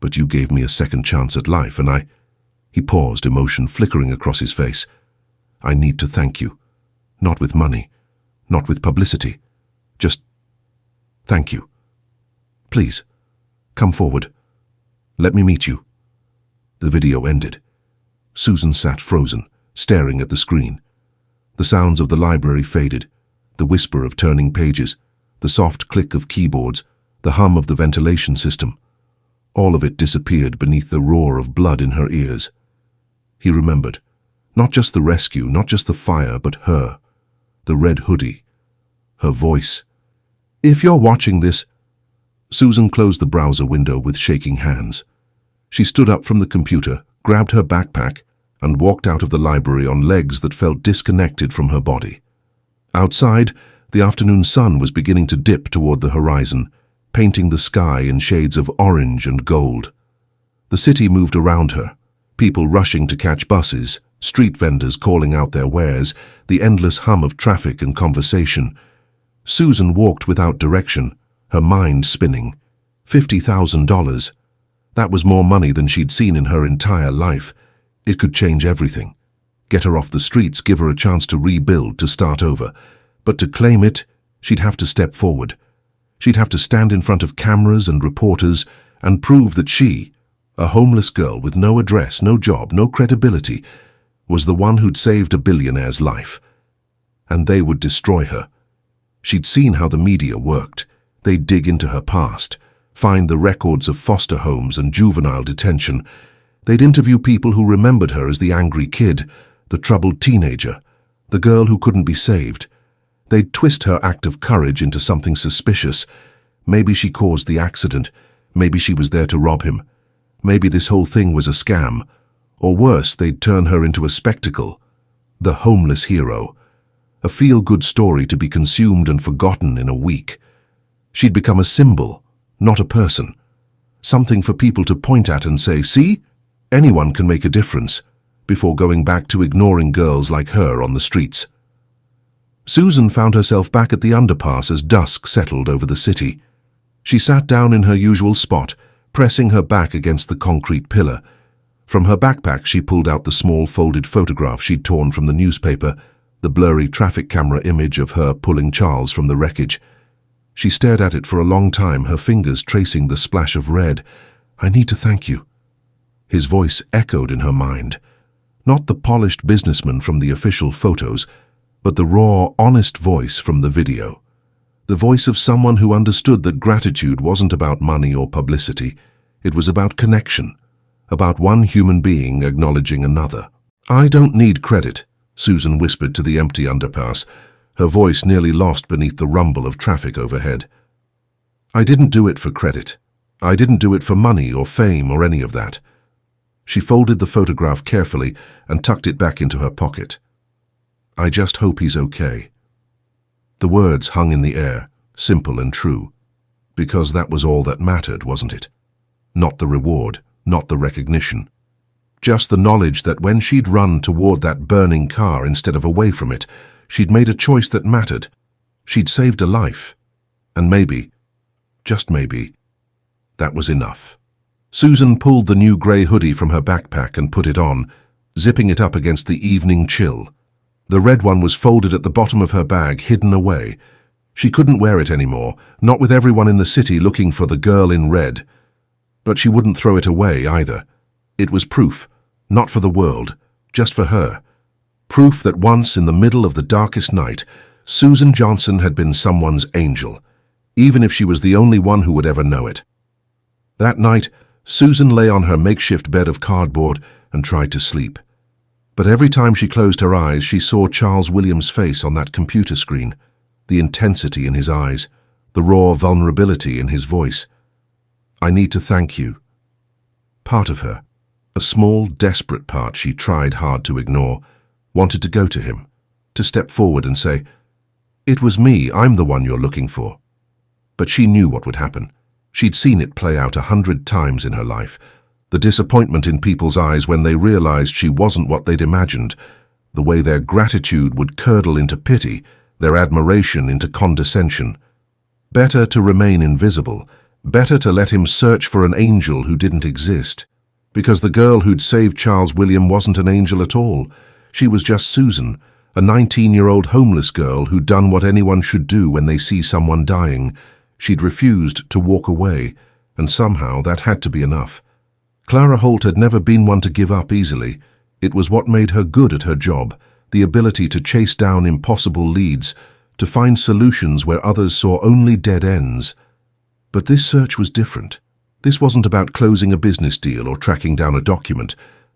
But you gave me a second chance at life, and He paused, emotion flickering across his face. "I need to thank you. Not with money, not with publicity. Just thank you. Please, come forward. Let me meet you." The video ended. Susan sat frozen, staring at the screen. The sounds of the library faded, the whisper of turning pages, the soft click of keyboards, the hum of the ventilation system. All of it disappeared beneath the roar of blood in her ears. He remembered. Not just the rescue, not just the fire, but her. The red hoodie. Her voice. "If you're watching this..." Susan closed the browser window with shaking hands. She stood up from the computer, grabbed her backpack, and walked out of the library on legs that felt disconnected from her body. Outside, the afternoon sun was beginning to dip toward the horizon, painting the sky in shades of orange and gold. The city moved around her, people rushing to catch buses, street vendors calling out their wares, the endless hum of traffic and conversation. Susan walked without direction, her mind spinning. $50,000. That was more money than she'd seen in her entire life. It could change everything. Get her off the streets, give her a chance to rebuild, to start over. But to claim it, she'd have to step forward. She'd have to stand in front of cameras and reporters and prove that she, a homeless girl with no address, no job, no credibility, was the one who'd saved a billionaire's life. And they would destroy her. She'd seen how the media worked. They'd dig into her past, find the records of foster homes and juvenile detention. They'd interview people who remembered her as the angry kid, the troubled teenager, the girl who couldn't be saved. They'd twist her act of courage into something suspicious. Maybe she caused the accident. Maybe she was there to rob him. Maybe this whole thing was a scam. Or worse, they'd turn her into a spectacle. The homeless hero. A feel-good story to be consumed and forgotten in a week. She'd become a symbol, not a person. Something for people to point at and say, "See? Anyone can make a difference," before going back to ignoring girls like her on the streets. Susan found herself back at the underpass as dusk settled over the city. She sat down in her usual spot, pressing her back against the concrete pillar. From her backpack she pulled out the small folded photograph she'd torn from the newspaper, the blurry traffic camera image of her pulling Charles from the wreckage. She stared at it for a long time, her fingers tracing the splash of red. "I need to thank you." His voice echoed in her mind. Not the polished businessman from the official photos, but the raw, honest voice from the video. The voice of someone who understood that gratitude wasn't about money or publicity. It was about connection, about one human being acknowledging another. "I don't need credit," Susan whispered to the empty underpass, her voice nearly lost beneath the rumble of traffic overhead. "I didn't do it for credit. I didn't do it for money or fame or any of that." She folded the photograph carefully and tucked it back into her pocket. "I just hope he's okay." The words hung in the air, simple and true, because that was all that mattered, wasn't it? Not the reward, not the recognition. Just the knowledge that when she'd run toward that burning car instead of away from it, she'd made a choice that mattered. She'd saved a life. And maybe, just maybe, that was enough. Susan pulled the new grey hoodie from her backpack and put it on, zipping it up against the evening chill. The red one was folded at the bottom of her bag, hidden away. She couldn't wear it anymore, not with everyone in the city looking for the girl in red. But she wouldn't throw it away either. It was proof, not for the world, just for her. Proof that once, in the middle of the darkest night, Susan Johnson had been someone's angel, even if she was the only one who would ever know it. That night, Susan lay on her makeshift bed of cardboard and tried to sleep. But every time she closed her eyes, she saw Charles Williams' face on that computer screen, the intensity in his eyes, the raw vulnerability in his voice. "I need to thank you." Part of her, a small, desperate part she tried hard to ignore, wanted to go to him, to step forward and say, "It was me, I'm the one you're looking for." But she knew what would happen. She'd seen it play out 100 times in her life. The disappointment in people's eyes when they realized she wasn't what they'd imagined, the way their gratitude would curdle into pity, their admiration into condescension. Better to remain invisible, better to let him search for an angel who didn't exist. Because the girl who'd saved Charles William wasn't an angel at all. She was just Susan, a 19-year-old homeless girl who'd done what anyone should do when they see someone dying. She'd refused to walk away, and somehow that had to be enough. Clara Holt had never been one to give up easily. It was what made her good at her job, the ability to chase down impossible leads, to find solutions where others saw only dead ends. But this search was different. This wasn't about closing a business deal or tracking down a document.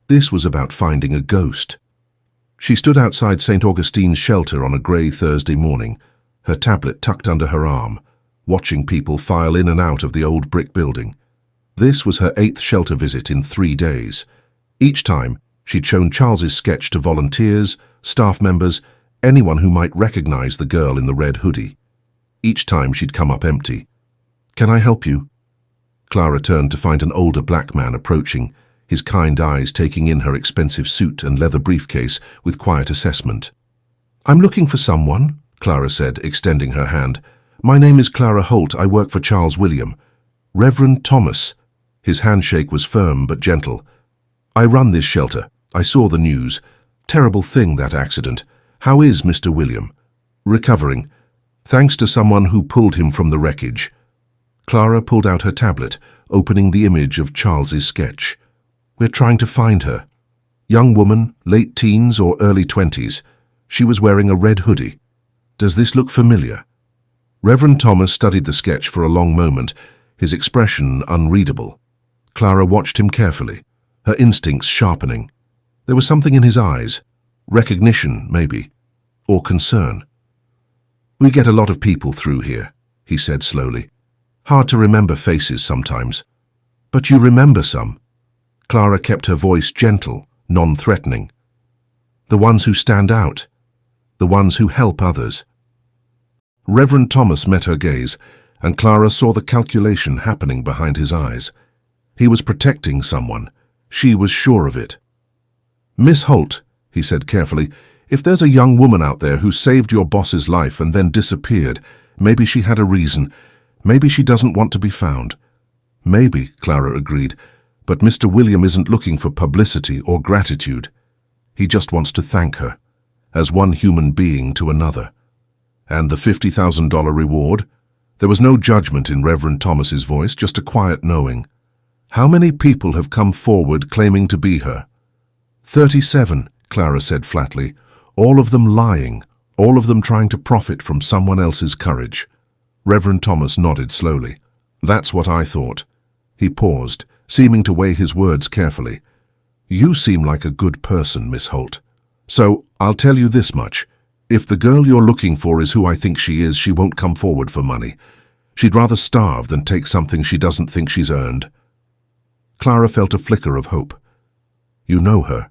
This was about finding a ghost. She stood outside St. Augustine's shelter on a grey Thursday morning, her tablet tucked under her arm, watching people file in and out of the old brick building. This was her 8th shelter visit in 3 days. Each time, she'd shown Charles's sketch to volunteers, staff members, anyone who might recognize the girl in the red hoodie. Each time she'd come up empty. "Can I help you?" Clara turned to find an older black man approaching, his kind eyes taking in her expensive suit and leather briefcase with quiet assessment. "I'm looking for someone," Clara said, extending her hand. "My name is Clara Holt. I work for Charles William. Reverend Thomas." His handshake was firm but gentle. "I run this shelter. I saw the news. Terrible thing, that accident. How is Mr. William?" "Recovering. Thanks to someone who pulled him from the wreckage." Clara pulled out her tablet, opening the image of Charles's sketch. "We're trying to find her." Young woman, late teens or early 20s. She was wearing a red hoodie. Does this look familiar? Reverend Thomas studied the sketch for a long moment, his expression unreadable. Clara watched him carefully, her instincts sharpening. There was something in his eyes. Recognition, maybe. Or concern. We get a lot of people through here, he said slowly. Hard to remember faces sometimes. But you remember some. Clara kept her voice gentle, non-threatening. The ones who stand out. The ones who help others. Reverend Thomas met her gaze, and Clara saw the calculation happening behind his eyes. He was protecting someone. She was sure of it. Miss Holt, he said carefully, if there's a young woman out there who saved your boss's life and then disappeared, maybe she had a reason. Maybe she doesn't want to be found. Maybe, Clara agreed, but Mr. William isn't looking for publicity or gratitude. He just wants to thank her, as one human being to another. And the $50,000 reward? There was no judgment in Reverend Thomas's voice, just a quiet knowing. How many people have come forward claiming to be her? 37, Clara said flatly, all of them lying, all of them trying to profit from someone else's courage. Reverend Thomas nodded slowly. That's what I thought. He paused, seeming to weigh his words carefully. You seem like a good person, Miss Holt. So, I'll tell you this much. If the girl you're looking for is who I think she is, she won't come forward for money. She'd rather starve than take something she doesn't think she's earned. Clara felt a flicker of hope. You know her.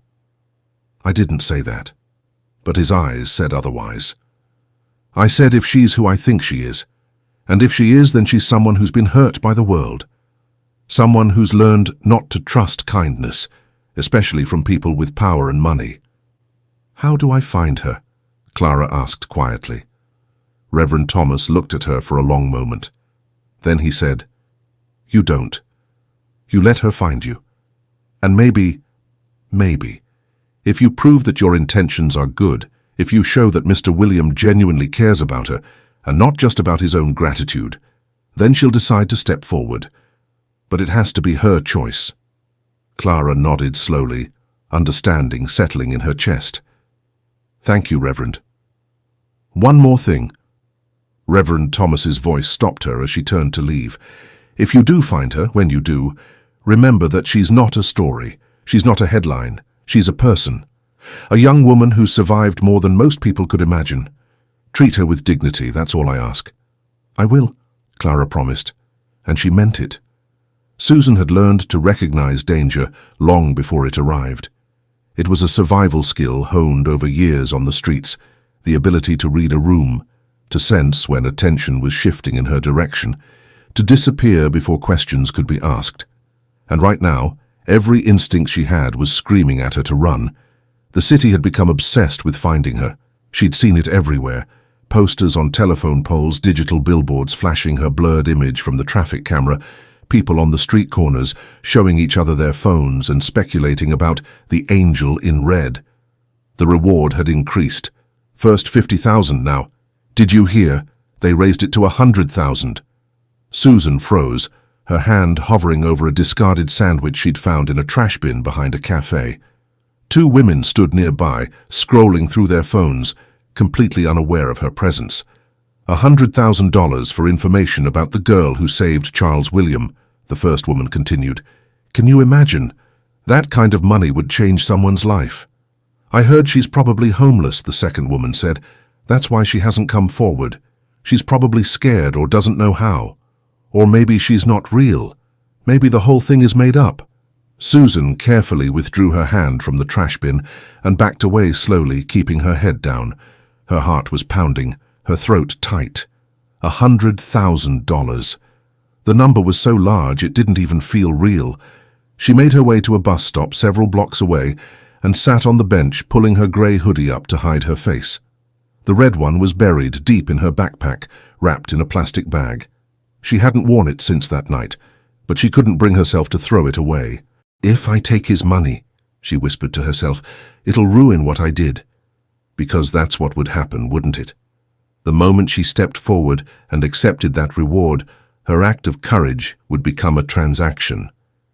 I didn't say that, but his eyes said otherwise. I said if she's who I think she is, and if she is, then she's someone who's been hurt by the world. Someone who's learned not to trust kindness, especially from people with power and money. How do I find her? Clara asked quietly. Reverend Thomas looked at her for a long moment. Then he said, You don't. You let her find you. And maybe, if you prove that your intentions are good, if you show that Mr. William genuinely cares about her, and not just about his own gratitude, then she'll decide to step forward. But it has to be her choice. Clara nodded slowly, understanding settling in her chest. Thank you, Reverend. One more thing. Reverend Thomas's voice stopped her as she turned to leave. If you do find her, when you do, remember that she's not a story. She's not a headline. She's a person. A young woman who survived more than most people could imagine. Treat her with dignity, that's all I ask. I will, Clara promised, and she meant it. Susan had learned to recognize danger long before it arrived. It was a survival skill honed over years on the streets, the ability to read a room, to sense when attention was shifting in her direction, to disappear before questions could be asked. And right now, every instinct she had was screaming at her to run. The city had become obsessed with finding her. She'd seen it everywhere. Posters on telephone poles, digital billboards flashing her blurred image from the traffic camera, people on the street corners showing each other their phones and speculating about the angel in red. The reward had increased. First 50,000 now. Did you hear? They raised it to 100,000. Susan froze, her hand hovering over a discarded sandwich she'd found in a trash bin behind a cafe. Two women stood nearby, scrolling through their phones, completely unaware of her presence. $100,000 for information about the girl who saved Charles William, the first woman continued. Can you imagine? That kind of money would change someone's life. I heard she's probably homeless, the second woman said. That's why she hasn't come forward. She's probably scared or doesn't know how. Or maybe she's not real. Maybe the whole thing is made up. Susan carefully withdrew her hand from the trash bin and backed away slowly, keeping her head down. Her heart was pounding, her throat tight. $100,000. The number was so large it didn't even feel real. She made her way to a bus stop several blocks away and sat on the bench, pulling her grey hoodie up to hide her face. The red one was buried deep in her backpack, wrapped in a plastic bag. She hadn't worn it since that night, but she couldn't bring herself to throw it away. If I take his money, she whispered to herself, it'll ruin what I did. Because that's what would happen, wouldn't it? The moment she stepped forward and accepted that reward, her act of courage would become a transaction.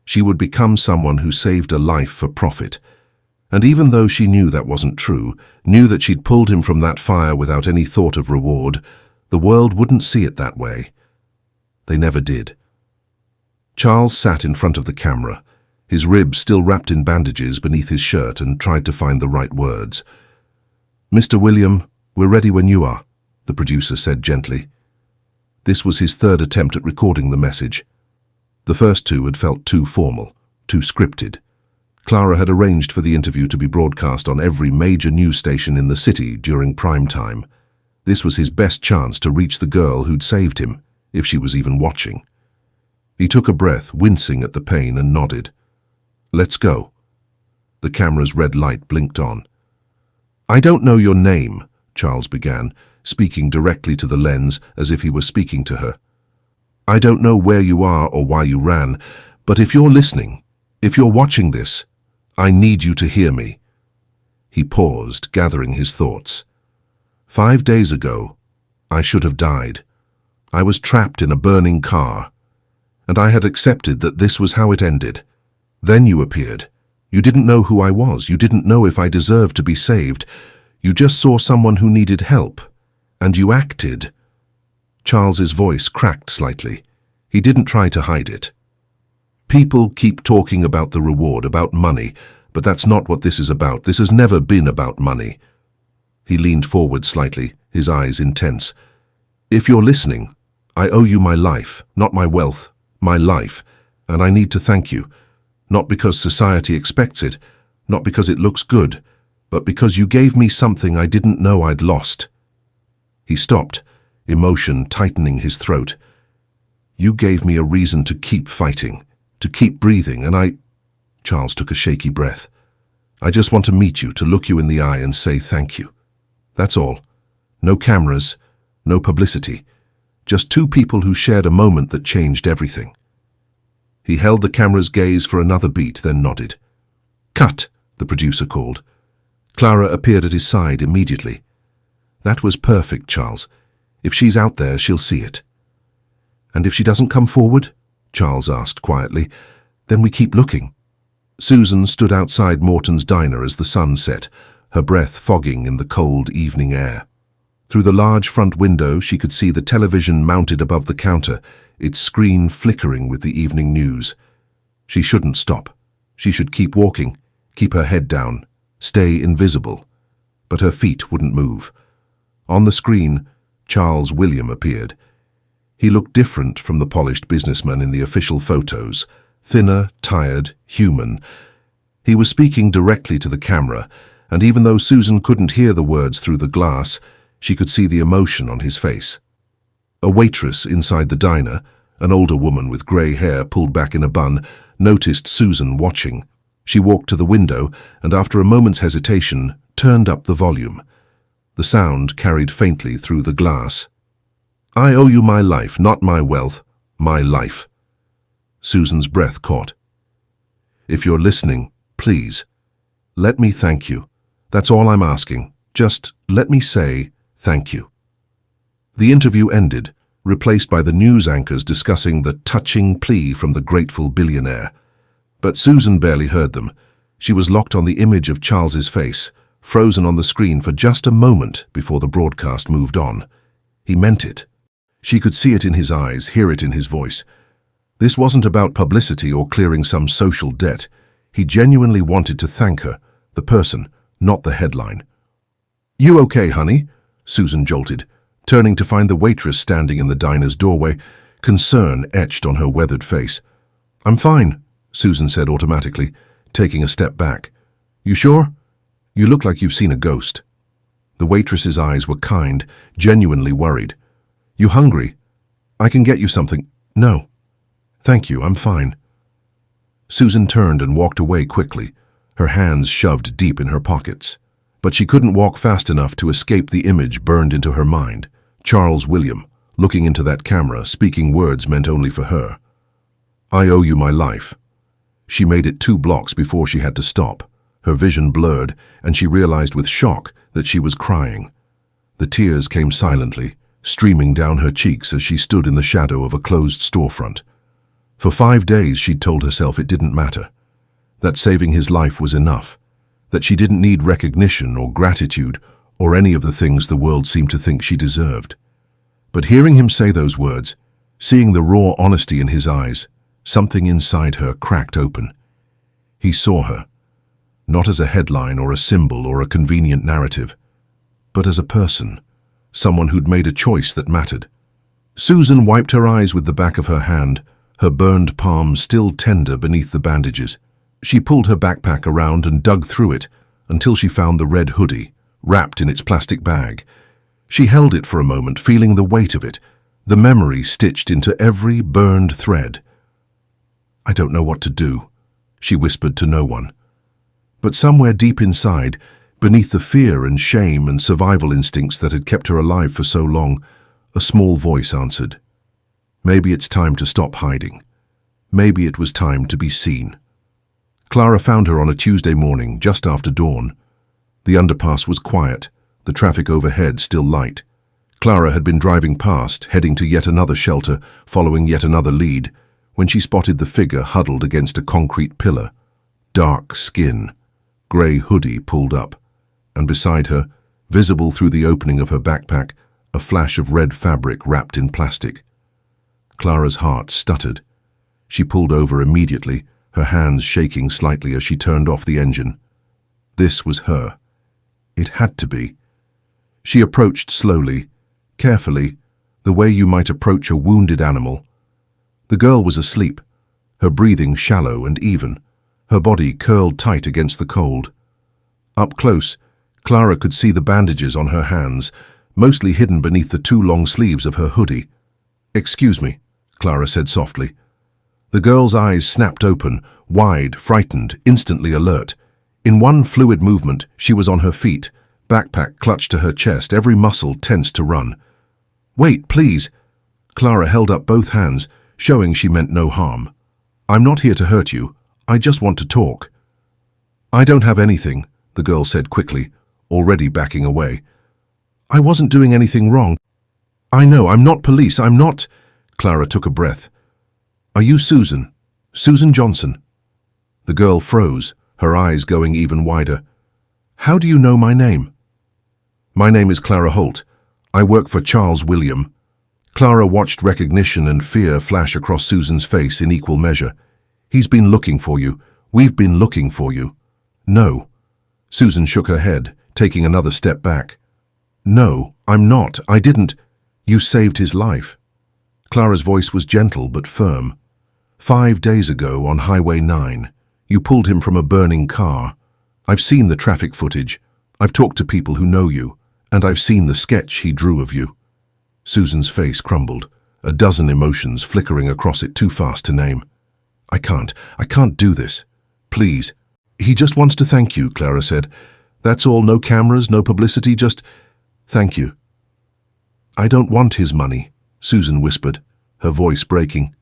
She would become someone who saved a life for profit. And even though she knew that wasn't true, knew that she'd pulled him from that fire without any thought of reward, the world wouldn't see it that way. They never did. Charles sat in front of the camera, his ribs still wrapped in bandages beneath his shirt, and tried to find the right words. "Mr. William, we're ready when you are," the producer said gently. This was his third attempt at recording the message. The first two had felt too formal, too scripted. Clara had arranged for the interview to be broadcast on every major news station in the city during prime time. This was his best chance to reach the girl who'd saved him, if she was even watching. He took a breath, wincing at the pain, and nodded. "Let's go." The camera's red light blinked on. "I don't know your name," Charles began, speaking directly to the lens as if he were speaking to her. "I don't know where you are or why you ran, but if you're listening, if you're watching this, I need you to hear me." He paused, gathering his thoughts. 5 days ago, I should have died. I was trapped in a burning car, and I had accepted that this was how it ended. Then you appeared. You didn't know who I was. You didn't know if I deserved to be saved. You just saw someone who needed help, and you acted. Charles's voice cracked slightly. He didn't try to hide it. "People keep talking about the reward, about money, but that's not what this is about. This has never been about money." He leaned forward slightly, his eyes intense. "If you're listening, I owe you my life, not my wealth, my life, and I need to thank you. Not because society expects it, not because it looks good, but because you gave me something I didn't know I'd lost." He stopped, emotion tightening his throat. "You gave me a reason to keep fighting, to keep breathing, and Charles took a shaky breath. "I just want to meet you, to look you in the eye and say thank you. That's all. No cameras, no publicity. Just two people who shared a moment that changed everything." He held the camera's gaze for another beat, then nodded. "Cut," the producer called. Clara appeared at his side immediately. "That was perfect, Charles. If she's out there, she'll see it." "And if she doesn't come forward?" Charles asked quietly. "Then we keep looking." Susan stood outside Morton's diner as the sun set, her breath fogging in the cold evening air. Through the large front window, she could see the television mounted above the counter, its screen flickering with the evening news. She shouldn't stop. She should keep walking, keep her head down, stay invisible. But her feet wouldn't move. On the screen, Charles William appeared. He looked different from the polished businessman in the official photos, thinner, tired, human. He was speaking directly to the camera, and even though Susan couldn't hear the words through the glass, she could see the emotion on his face. A waitress inside the diner, an older woman with grey hair pulled back in a bun, noticed Susan watching. She walked to the window and, after a moment's hesitation, turned up the volume. The sound carried faintly through the glass. "I owe you my life, not my wealth, my life." Susan's breath caught. "If you're listening, please, let me thank you. That's all I'm asking. Just let me say thank you." The interview ended, replaced by the news anchors discussing the touching plea from the grateful billionaire. But Susan barely heard them. She was locked on the image of Charles's face, frozen on the screen for just a moment before the broadcast moved on. He meant it. She could see it in his eyes, hear it in his voice. This wasn't about publicity or clearing some social debt. He genuinely wanted to thank her, the person, not the headline. "You okay, honey?" Susan jolted, turning to find the waitress standing in the diner's doorway, concern etched on her weathered face. "I'm fine," Susan said automatically, taking a step back. "You sure? You look like you've seen a ghost." The waitress's eyes were kind, genuinely worried. "You hungry? I can get you something." "No. Thank you, I'm fine." Susan turned and walked away quickly, her hands shoved deep in her pockets. But she couldn't walk fast enough to escape the image burned into her mind. Charles William, looking into that camera, speaking words meant only for her. "I owe you my life." She made it 2 blocks before she had to stop. Her vision blurred, and she realized with shock that she was crying. The tears came silently, streaming down her cheeks as she stood in the shadow of a closed storefront. For 5 days she'd told herself it didn't matter, that saving his life was enough. that she didn't need recognition or gratitude or any of the things the world seemed to think she deserved. But hearing him say those words, seeing the raw honesty in his eyes, something inside her cracked open. He saw her, not as a headline or a symbol or a convenient narrative, but as a person, someone who'd made a choice that mattered. Susan wiped her eyes with the back of her hand, her burned palms still tender beneath the bandages. She pulled her backpack around and dug through it until she found the red hoodie, wrapped in its plastic bag. She held it for a moment, feeling the weight of it, the memory stitched into every burned thread. "I don't know what to do," she whispered to no one. But somewhere deep inside, beneath the fear and shame and survival instincts that had kept her alive for so long, a small voice answered. Maybe it's time to stop hiding. Maybe it was time to be seen. Clara found her on a Tuesday morning, just after dawn. The underpass was quiet, the traffic overhead still light. Clara had been driving past, heading to yet another shelter, following yet another lead, when she spotted the figure huddled against a concrete pillar. Dark skin, grey hoodie pulled up, and beside her, visible through the opening of her backpack, a flash of red fabric wrapped in plastic. Clara's heart stuttered. She pulled over immediately, her hands shaking slightly as she turned off the engine. This was her. It had to be. She approached slowly, carefully, the way you might approach a wounded animal. The girl was asleep, her breathing shallow and even, her body curled tight against the cold. Up close, Clara could see the bandages on her hands, mostly hidden beneath the two long sleeves of her hoodie. "Excuse me," Clara said softly. The girl's eyes snapped open, wide, frightened, instantly alert. In one fluid movement, she was on her feet, backpack clutched to her chest, every muscle tense to run. "Wait, please." Clara held up both hands, showing she meant no harm. "I'm not here to hurt you. I just want to talk." "I don't have anything," the girl said quickly, already backing away. "I wasn't doing anything wrong. I know, I'm not police, I'm not—" Clara took a breath. "Are you Susan? Susan Johnson?" The girl froze, her eyes going even wider. "How do you know my name?" "My name is Clara Holt. I work for Charles William." Clara watched recognition and fear flash across Susan's face in equal measure. "He's been looking for you. We've been looking for you." "No." Susan shook her head, taking another step back. "No, I'm not. I didn't. You saved his life." Clara's voice was gentle but firm. 5 days ago on Highway 9, you pulled him from a burning car. I've seen the traffic footage. I've talked to people who know you, and I've seen the sketch he drew of you. Susan's face crumbled, a dozen emotions flickering across it too fast to name. I can't do this. Please." "He just wants to thank you," Clara said. "That's all, no cameras, no publicity, just thank you." "I don't want his money," Susan whispered, her voice breaking.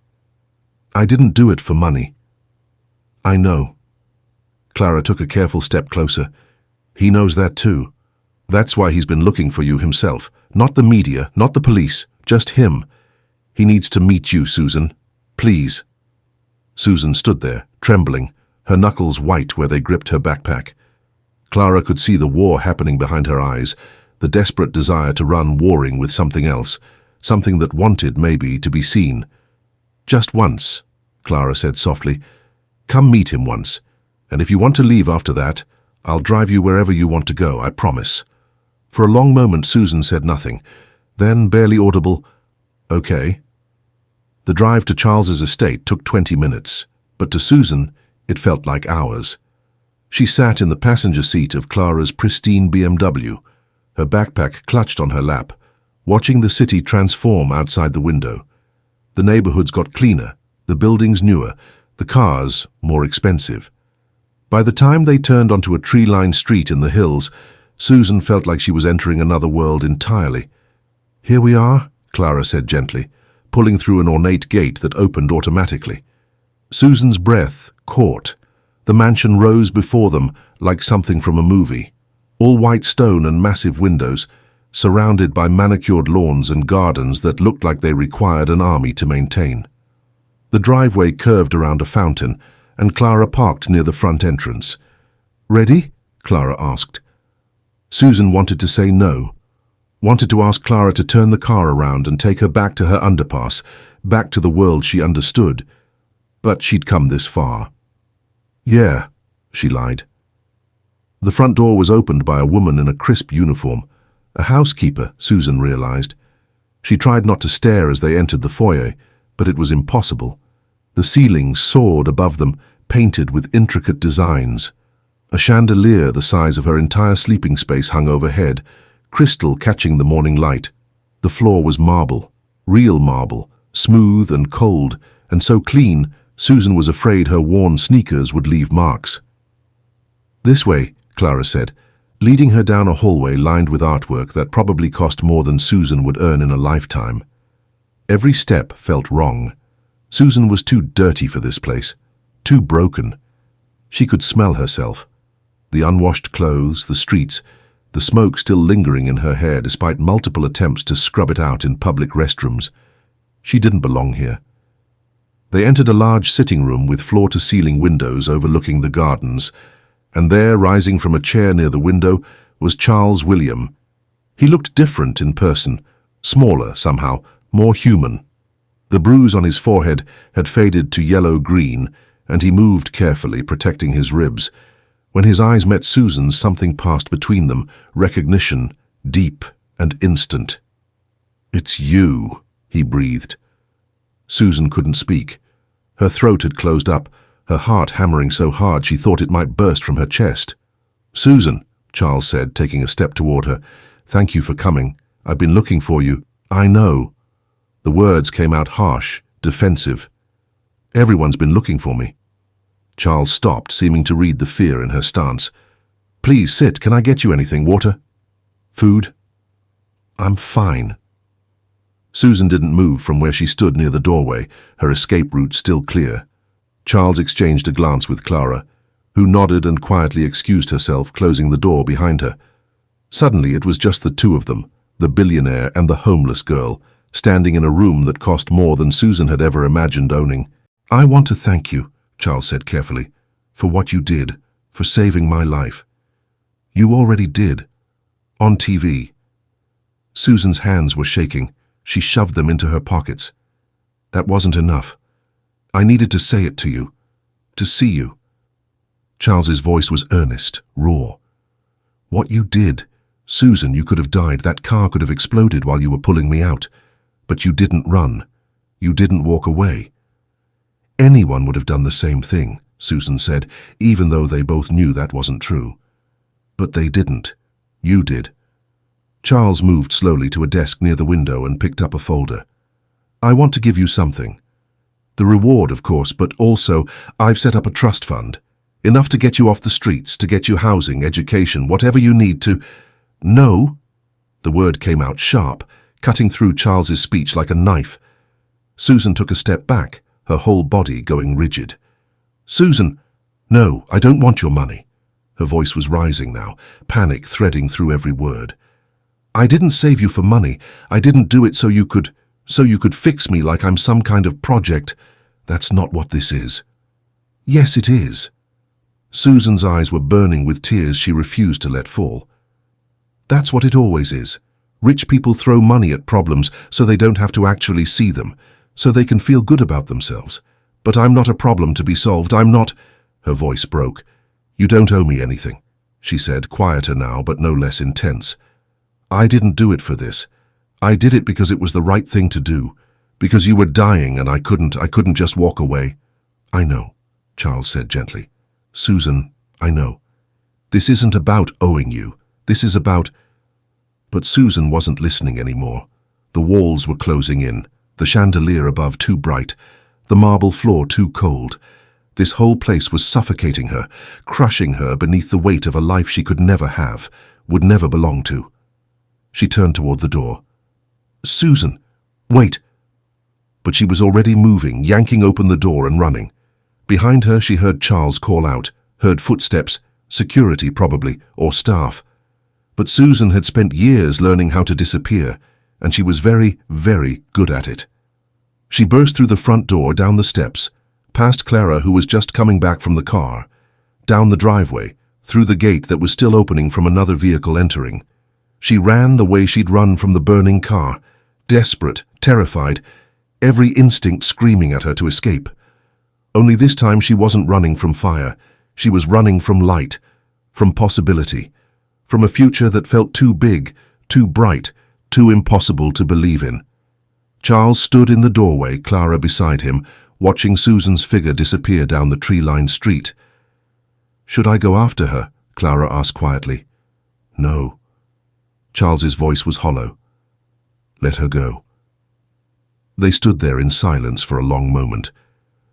"I didn't do it for money." "I know." Clara took a careful step closer. "He knows that too. That's why he's been looking for you himself. Not the media, not the police, just him. He needs to meet you, Susan. Please." Susan stood there, trembling, her knuckles white where they gripped her backpack. Clara could see the war happening behind her eyes, the desperate desire to run warring with something else, something that wanted, maybe, to be seen. "Just once," Clara said softly. "Come meet him once, and if you want to leave after that, I'll drive you wherever you want to go, I promise." For a long moment Susan said nothing, then barely audible, "Okay." The drive to Charles's estate took 20 minutes, but to Susan it felt like hours. She sat in the passenger seat of Clara's pristine BMW, her backpack clutched on her lap, watching the city transform outside the window. The neighborhoods got cleaner, the buildings newer, the cars more expensive. By the time they turned onto a tree-lined street in the hills, Susan felt like she was entering another world entirely. "Here we are," Clara said gently, pulling through an ornate gate that opened automatically. Susan's breath caught. The mansion rose before them like something from a movie. All white stone and massive windows, surrounded by manicured lawns and gardens that looked like they required an army to maintain. The driveway curved around a fountain, and Clara parked near the front entrance. "Ready?" Clara asked. Susan wanted to say no, wanted to ask Clara to turn the car around and take her back to her underpass, back to the world she understood. But she'd come this far. Yeah, she lied. The front door was opened by a woman in a crisp uniform. A housekeeper, Susan realized. She tried not to stare as they entered the foyer, but it was impossible. The ceiling soared above them, painted with intricate designs. A chandelier the size of her entire sleeping space hung overhead, crystal catching the morning light. The floor was marble, real marble, smooth and cold, and so clean, Susan was afraid her worn sneakers would leave marks. "This way," Clara said, leading her down a hallway lined with artwork that probably cost more than Susan would earn in a lifetime. Every step felt wrong. Susan was too dirty for this place, too broken. She could smell herself. The unwashed clothes, the streets, the smoke still lingering in her hair despite multiple attempts to scrub it out in public restrooms. She didn't belong here. They entered a large sitting room with floor-to-ceiling windows overlooking the gardens, and there, rising from a chair near the window, was Charles William. He looked different in person, smaller somehow, more human. The bruise on his forehead had faded to yellow-green, and he moved carefully, protecting his ribs. When his eyes met Susan's, something passed between them, recognition, deep and instant. "It's you," he breathed. Susan couldn't speak. Her throat had closed up, her heart hammering so hard she thought it might burst from her chest. "Susan," Charles said, taking a step toward her, "thank you for coming. I've been looking for you." "I know." The words came out harsh, defensive. "Everyone's been looking for me." Charles stopped, seeming to read the fear in her stance. "Please sit. Can I get you anything? Water? Food?" "I'm fine." Susan didn't move from where she stood near the doorway, her escape route still clear. Charles exchanged a glance with Clara, who nodded and quietly excused herself, closing the door behind her. Suddenly it was just the two of them, the billionaire and the homeless girl, standing in a room that cost more than Susan had ever imagined owning. "I want to thank you," Charles said carefully, "for what you did, for saving my life." "You already did. On TV." Susan's hands were shaking. She shoved them into her pockets. "That wasn't enough. I needed to say it to you, to see you." Charles's voice was earnest, raw. "What you did, Susan, you could have died. That car could have exploded while you were pulling me out. But you didn't run. You didn't walk away." "Anyone would have done the same thing," Susan said, even though they both knew that wasn't true. "But they didn't. You did." Charles moved slowly to a desk near the window and picked up a folder. "I want to give you something. The reward, of course, but also I've set up a trust fund. Enough to get you off the streets, to get you housing, education, whatever you need to—" "No." The word came out sharp, cutting through Charles's speech like a knife. Susan took a step back, her whole body going rigid. "Susan, no, I don't want your money." Her voice was rising now, panic threading through every word. "I didn't save you for money. I didn't do it so you could fix me like I'm some kind of project. That's not what this is." "Yes, it is." Susan's eyes were burning with tears she refused to let fall. "That's what it always is. Rich people throw money at problems so they don't have to actually see them, so they can feel good about themselves. But I'm not a problem to be solved. I'm not—" Her voice broke. "You don't owe me anything," she said, quieter now but no less intense. "I didn't do it for this. I did it because it was the right thing to do, because you were dying and I couldn't just walk away." "I know," Charles said gently. "Susan, I know. This isn't about owing you. This is about—" But Susan wasn't listening anymore. The walls were closing in, the chandelier above too bright, the marble floor too cold. This whole place was suffocating her, crushing her beneath the weight of a life she could never have, would never belong to. She turned toward the door. "Susan, wait!" But she was already moving, yanking open the door and running. Behind her she heard Charles call out, heard footsteps, security probably, or staff. But Susan had spent years learning how to disappear, and she was very, very good at it. She burst through the front door, down the steps, past Clara, who was just coming back from the car, down the driveway, through the gate that was still opening from another vehicle entering. She ran the way she'd run from the burning car, desperate, terrified, every instinct screaming at her to escape. Only this time she wasn't running from fire. She was running from light, from possibility, from a future that felt too big, too bright, too impossible to believe in. Charles stood in the doorway, Clara beside him, watching Susan's figure disappear down the tree-lined street. "Should I go after her?" Clara asked quietly. "No." Charles's voice was hollow. "Let her go." They stood there in silence for a long moment.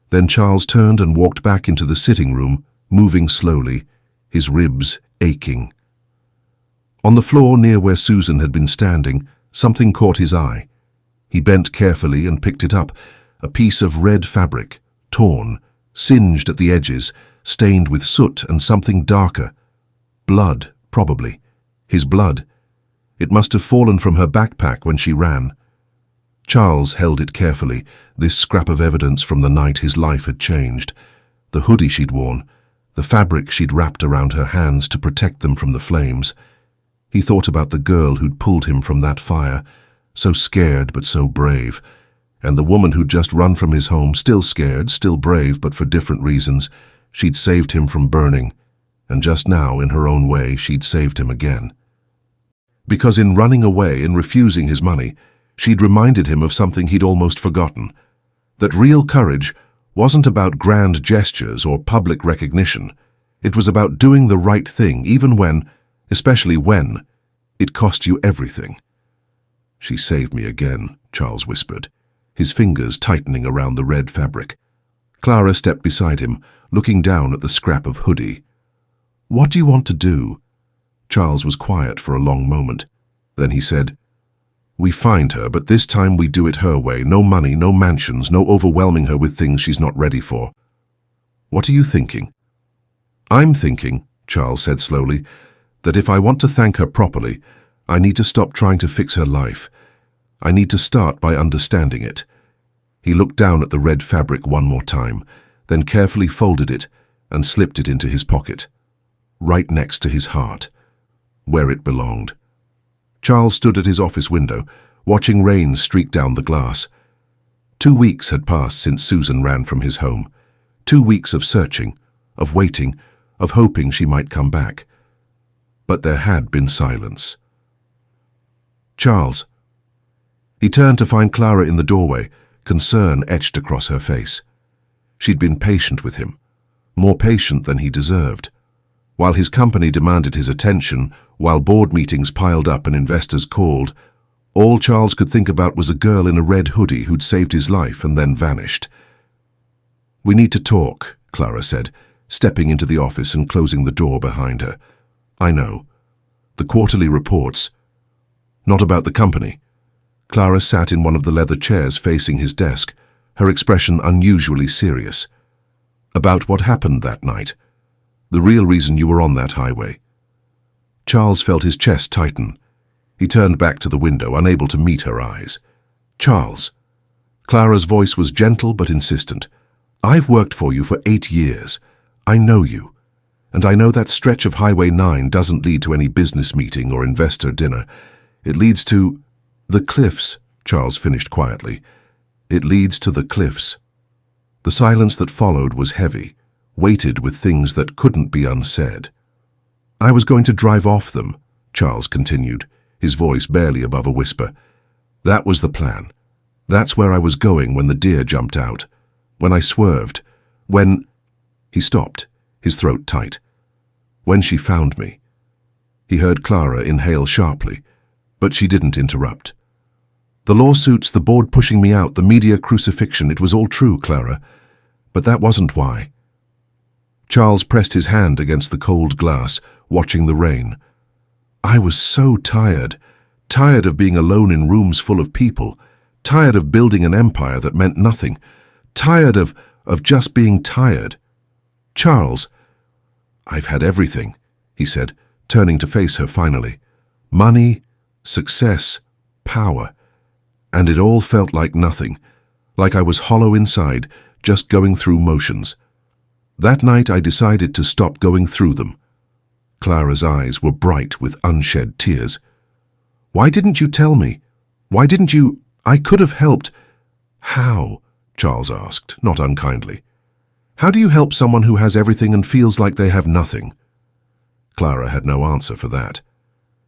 Then Charles turned and walked back into the sitting room, moving slowly, his ribs aching. On the floor near where Susan had been standing, something caught his eye. He bent carefully and picked it up, a piece of red fabric, torn, singed at the edges, stained with soot and something darker. Blood, probably. His blood. It must have fallen from her backpack when she ran. Charles held it carefully, this scrap of evidence from the night his life had changed. The hoodie she'd worn, the fabric she'd wrapped around her hands to protect them from the flames. He thought about the girl who'd pulled him from that fire, so scared but so brave, and the woman who'd just run from his home, still scared, still brave, but for different reasons. She'd saved him from burning, and just now, in her own way, she'd saved him again. Because in running away and refusing his money, she'd reminded him of something he'd almost forgotten, that real courage wasn't about grand gestures or public recognition. It was about doing the right thing, even when, especially when, it cost you everything. "She saved me again," Charles whispered, his fingers tightening around the red fabric. Clara stepped beside him, looking down at the scrap of hoodie. "What do you want to do?" Charles was quiet for a long moment. Then he said, "We find her, but this time we do it her way. No money, no mansions, no overwhelming her with things she's not ready for." "What are you thinking?" "I'm thinking," Charles said slowly, "that if I want to thank her properly, I need to stop trying to fix her life. I need to start by understanding it." He looked down at the red fabric one more time, then carefully folded it and slipped it into his pocket, right next to his heart, where it belonged. Charles stood at his office window, watching rain streak down the glass. 2 weeks had passed since Susan ran from his home. 2 weeks of searching, of waiting, of hoping she might come back. But there had been silence. "Charles." He turned to find Clara in the doorway, concern etched across her face. She'd been patient with him, more patient than he deserved. While his company demanded his attention, while board meetings piled up and investors called, all Charles could think about was a girl in a red hoodie who'd saved his life and then vanished. "We need to talk," Clara said, stepping into the office and closing the door behind her. "I know. The quarterly reports. Not about the company." Clara sat in one of the leather chairs facing his desk, her expression unusually serious. "About what happened that night. The real reason you were on that highway." Charles felt his chest tighten. He turned back to the window, unable to meet her eyes. "Charles." Clara's voice was gentle but insistent. "I've worked for you for 8 years. I know you. And I know that stretch of Highway 9 doesn't lead to any business meeting or investor dinner. It leads to the cliffs," Charles finished quietly. "It leads to the cliffs." The silence that followed was heavy, weighted with things that couldn't be unsaid. "I was going to drive off them," Charles continued, his voice barely above a whisper. "That was the plan. That's where I was going when the deer jumped out. When I swerved. When—" He stopped, his throat tight. "When she found me." He heard Clara inhale sharply, but she didn't interrupt. "The lawsuits, the board pushing me out, the media crucifixion, it was all true, Clara. But that wasn't why." Charles pressed his hand against the cold glass, watching the rain. "I was so tired. Tired of being alone in rooms full of people. Tired of building an empire that meant nothing. Tired of just being tired. Charles." "I've had everything," he said, turning to face her finally. "Money, success, power. And it all felt like nothing, like I was hollow inside, just going through motions. That night I decided to stop going through them. Clara's eyes were bright with unshed tears. "Why didn't you tell me? Why didn't you? I could have helped." "How?" Charles asked, not unkindly. "How do you help someone who has everything and feels like they have nothing?" Clara had no answer for that.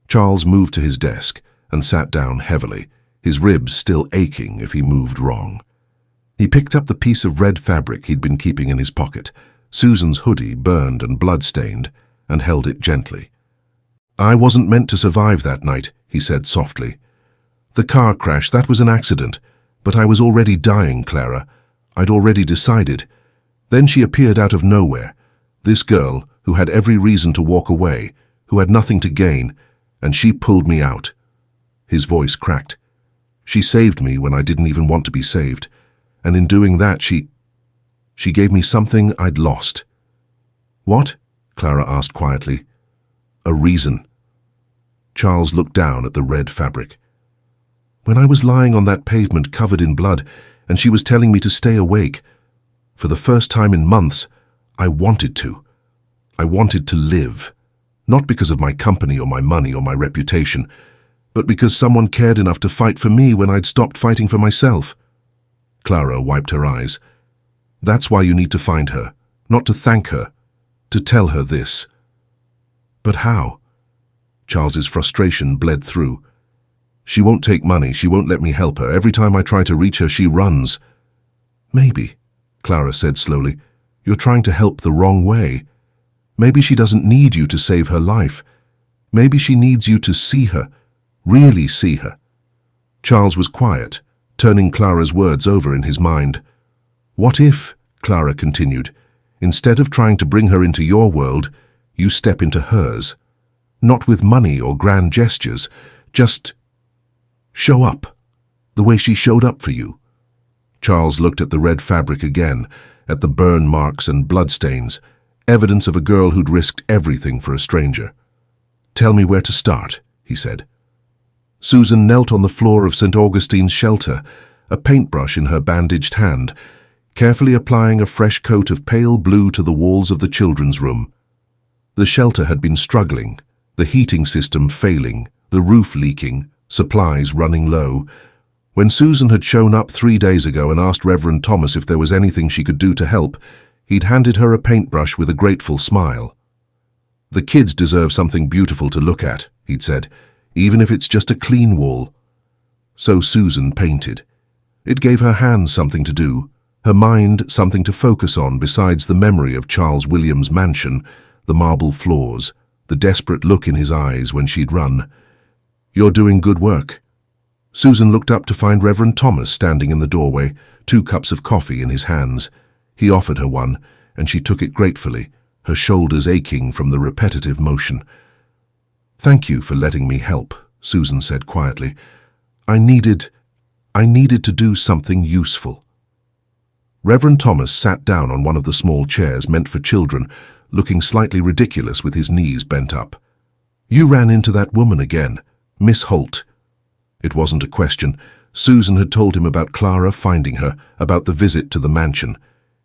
Charles moved to his desk and sat down heavily, his ribs still aching if he moved wrong. He picked up the piece of red fabric he'd been keeping in his pocket, Susan's hoodie burned and blood-stained, and held it gently. "I wasn't meant to survive that night," he said softly. "The car crash, that was an accident. But I was already dying, Clara. I'd already decided. Then she appeared out of nowhere. This girl, who had every reason to walk away, who had nothing to gain, and she pulled me out." His voice cracked. "She saved me when I didn't even want to be saved. And in doing that, she gave me something I'd lost." "What?" Clara asked quietly. "A reason." Charles looked down at the red fabric. "When I was lying on that pavement covered in blood, and she was telling me to stay awake, for the first time in months, I wanted to. I wanted to live. Not because of my company or my money or my reputation, but because someone cared enough to fight for me when I'd stopped fighting for myself." Clara wiped her eyes. "That's why you need to find her, not to thank her, to tell her this." "But how?" Charles's frustration bled through. "She won't take money, she won't let me help her. Every time I try to reach her, she runs." "Maybe," Clara said slowly, "you're trying to help the wrong way. Maybe she doesn't need you to save her life. Maybe she needs you to see her, really see her." Charles was quiet, turning Clara's words over in his mind. "What if," Clara continued, "instead of trying to bring her into your world, you step into hers? Not with money or grand gestures, just show up, the way she showed up for you." Charles looked at the red fabric again, at the burn marks and bloodstains, evidence of a girl who'd risked everything for a stranger. "Tell me where to start," he said. Susan knelt on the floor of St. Augustine's shelter, a paintbrush in her bandaged hand, carefully applying a fresh coat of pale blue to the walls of the children's room. The shelter had been struggling, the heating system failing, the roof leaking, supplies running low. When Susan had shown up 3 days ago and asked Reverend Thomas if there was anything she could do to help, he'd handed her a paintbrush with a grateful smile. "The kids deserve something beautiful to look at," he'd said, "even if it's just a clean wall." So Susan painted. It gave her hands something to do, her mind something to focus on besides the memory of Charles William's mansion, the marble floors, the desperate look in his eyes when she'd run. "You're doing good work." Susan looked up to find Reverend Thomas standing in the doorway, 2 cups of coffee in his hands. He offered her one, and she took it gratefully, her shoulders aching from the repetitive motion. "Thank you for letting me help," Susan said quietly. I needed to do something useful." Reverend Thomas sat down on one of the small chairs meant for children, looking slightly ridiculous with his knees bent up. "You ran into that woman again, Miss Holt." It wasn't a question. Susan had told him about Clara finding her, about the visit to the mansion.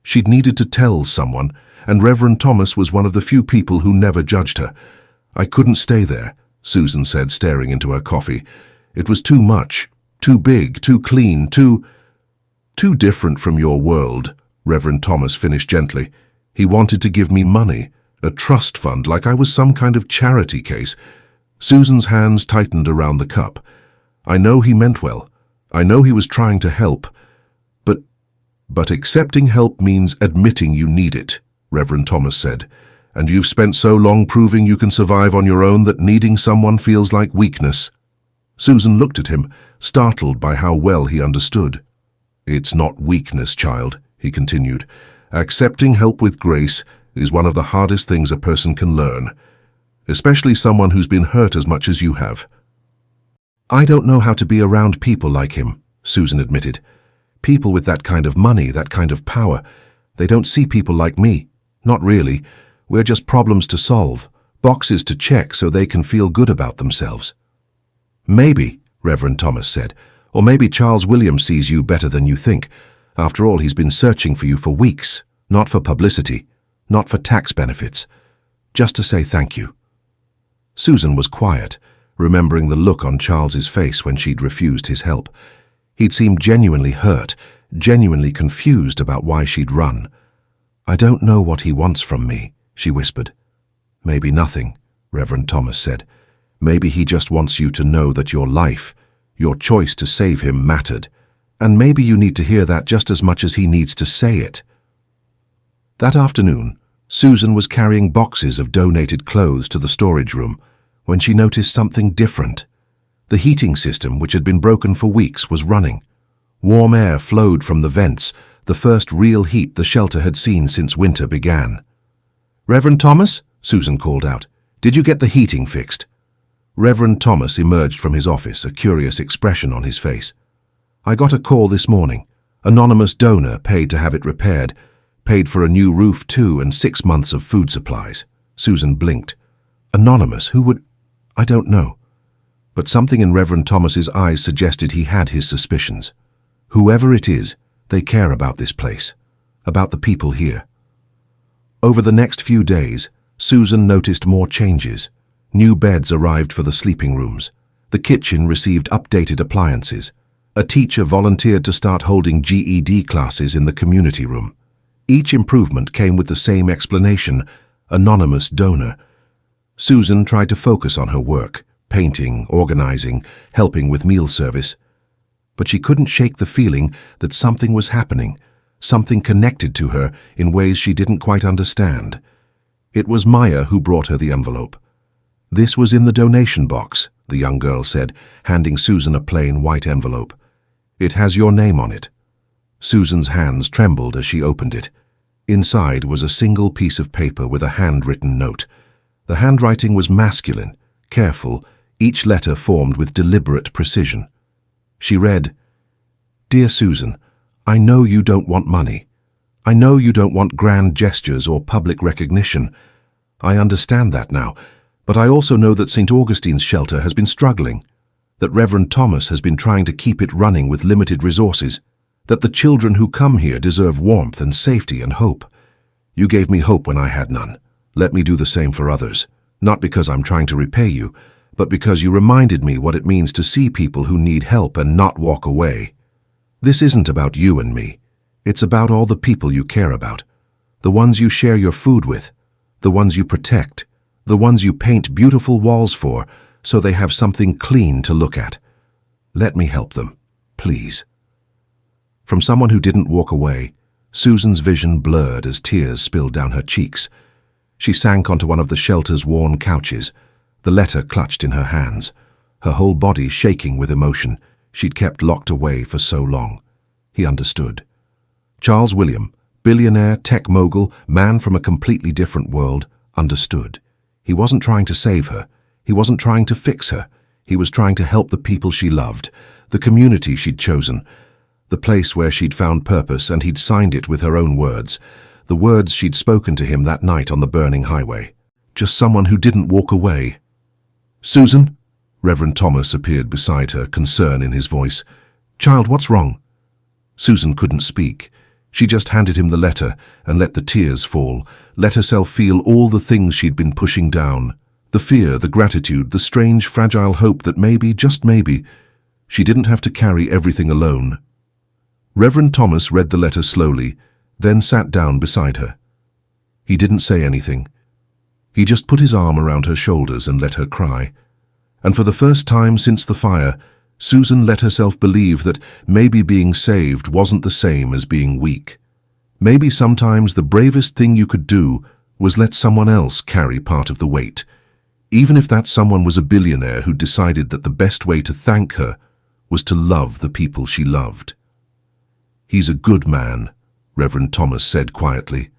She'd needed to tell someone, and Reverend Thomas was one of the few people who never judged her. "I couldn't stay there," Susan said, staring into her coffee. "It was too much, too big, too clean, too different from your world," Reverend Thomas finished gently. "He wanted to give me money, a trust fund, like I was some kind of charity case." Susan's hands tightened around the cup. "I know he meant well. I know he was trying to help. But accepting help means admitting you need it," Reverend Thomas said. "And you've spent so long proving you can survive on your own that needing someone feels like weakness." Susan looked at him, startled by how well he understood. "It's not weakness, child," he continued. "Accepting help with grace is one of the hardest things a person can learn, especially someone who's been hurt as much as you have." "I don't know how to be around people like him," Susan admitted. "People with that kind of money, that kind of power. They don't see people like me. Not really. We're just problems to solve, boxes to check so they can feel good about themselves." "Maybe," Reverend Thomas said, "or maybe Charles William sees you better than you think. After all, he's been searching for you for weeks, not for publicity, not for tax benefits, just to say thank you." Susan was quiet, remembering the look on Charles's face when she'd refused his help. He'd seemed genuinely hurt, genuinely confused about why she'd run. "I don't know what he wants from me," she whispered. "Maybe nothing," Reverend Thomas said. "Maybe he just wants you to know that your life, your choice to save him, mattered. And maybe you need to hear that just as much as he needs to say it." That afternoon, Susan was carrying boxes of donated clothes to the storage room when she noticed something different. The heating system, which had been broken for weeks, was running. Warm air flowed from the vents, the first real heat the shelter had seen since winter began. "Reverend Thomas?" Susan called out. "Did you get the heating fixed?" Reverend Thomas emerged from his office, a curious expression on his face. "I got a call this morning. Anonymous donor paid to have it repaired. Paid for a new roof too and 6 months of food supplies." Susan blinked. "Anonymous? Who would—" "I don't know." But something in Reverend Thomas's eyes suggested he had his suspicions. Whoever it is, they care about this place, about the people here. Over the next few days, Susan noticed more changes. New beds arrived for the sleeping rooms. The kitchen received updated appliances. A teacher volunteered to start holding GED classes in the community room. Each improvement came with the same explanation: anonymous donor. Susan tried to focus on her work, painting, organizing, helping with meal service. But she couldn't shake the feeling that something was happening, something connected to her in ways she didn't quite understand. It was Maya who brought her the envelope. "This was in the donation box," the young girl said, handing Susan a plain white envelope. "It has your name on it." Susan's hands trembled as she opened it. Inside was a single piece of paper with a handwritten note. The handwriting was masculine, careful, each letter formed with deliberate precision. She read, "Dear Susan, I know you don't want money. I know you don't want grand gestures or public recognition. I understand that now, but I also know that St. Augustine's shelter has been struggling, that Reverend Thomas has been trying to keep it running with limited resources, that the children who come here deserve warmth and safety and hope. You gave me hope when I had none. Let me do the same for others, not because I'm trying to repay you, but because you reminded me what it means to see people who need help and not walk away. This isn't about you and me. It's about all the people you care about, the ones you share your food with, the ones you protect, the ones you paint beautiful walls for so they have something clean to look at. Let me help them, please." From someone who didn't walk away, Susan's vision blurred as tears spilled down her cheeks. She sank onto one of the shelter's worn couches, the letter clutched in her hands, her whole body shaking with emotion she'd kept locked away for so long. He understood. Charles William, billionaire, tech mogul, man from a completely different world, understood. He wasn't trying to save her. He wasn't trying to fix her. He was trying to help the people she loved, the community she'd chosen, the place where she'd found purpose, and he'd signed it with her own words, the words she'd spoken to him that night on the burning highway. Just someone who didn't walk away. "Susan?" Reverend Thomas appeared beside her, concern in his voice. "Child, what's wrong?" Susan couldn't speak. She just handed him the letter and let the tears fall, let herself feel all the things she'd been pushing down. The fear, the gratitude, the strange, fragile hope that maybe, just maybe, she didn't have to carry everything alone. Reverend Thomas read the letter slowly, then sat down beside her. He didn't say anything. He just put his arm around her shoulders and let her cry. And for the first time since the fire, Susan let herself believe that maybe being saved wasn't the same as being weak. Maybe sometimes the bravest thing you could do was let someone else carry part of the weight, even if that someone was a billionaire who decided that the best way to thank her was to love the people she loved. "He's a good man," Reverend Thomas said quietly.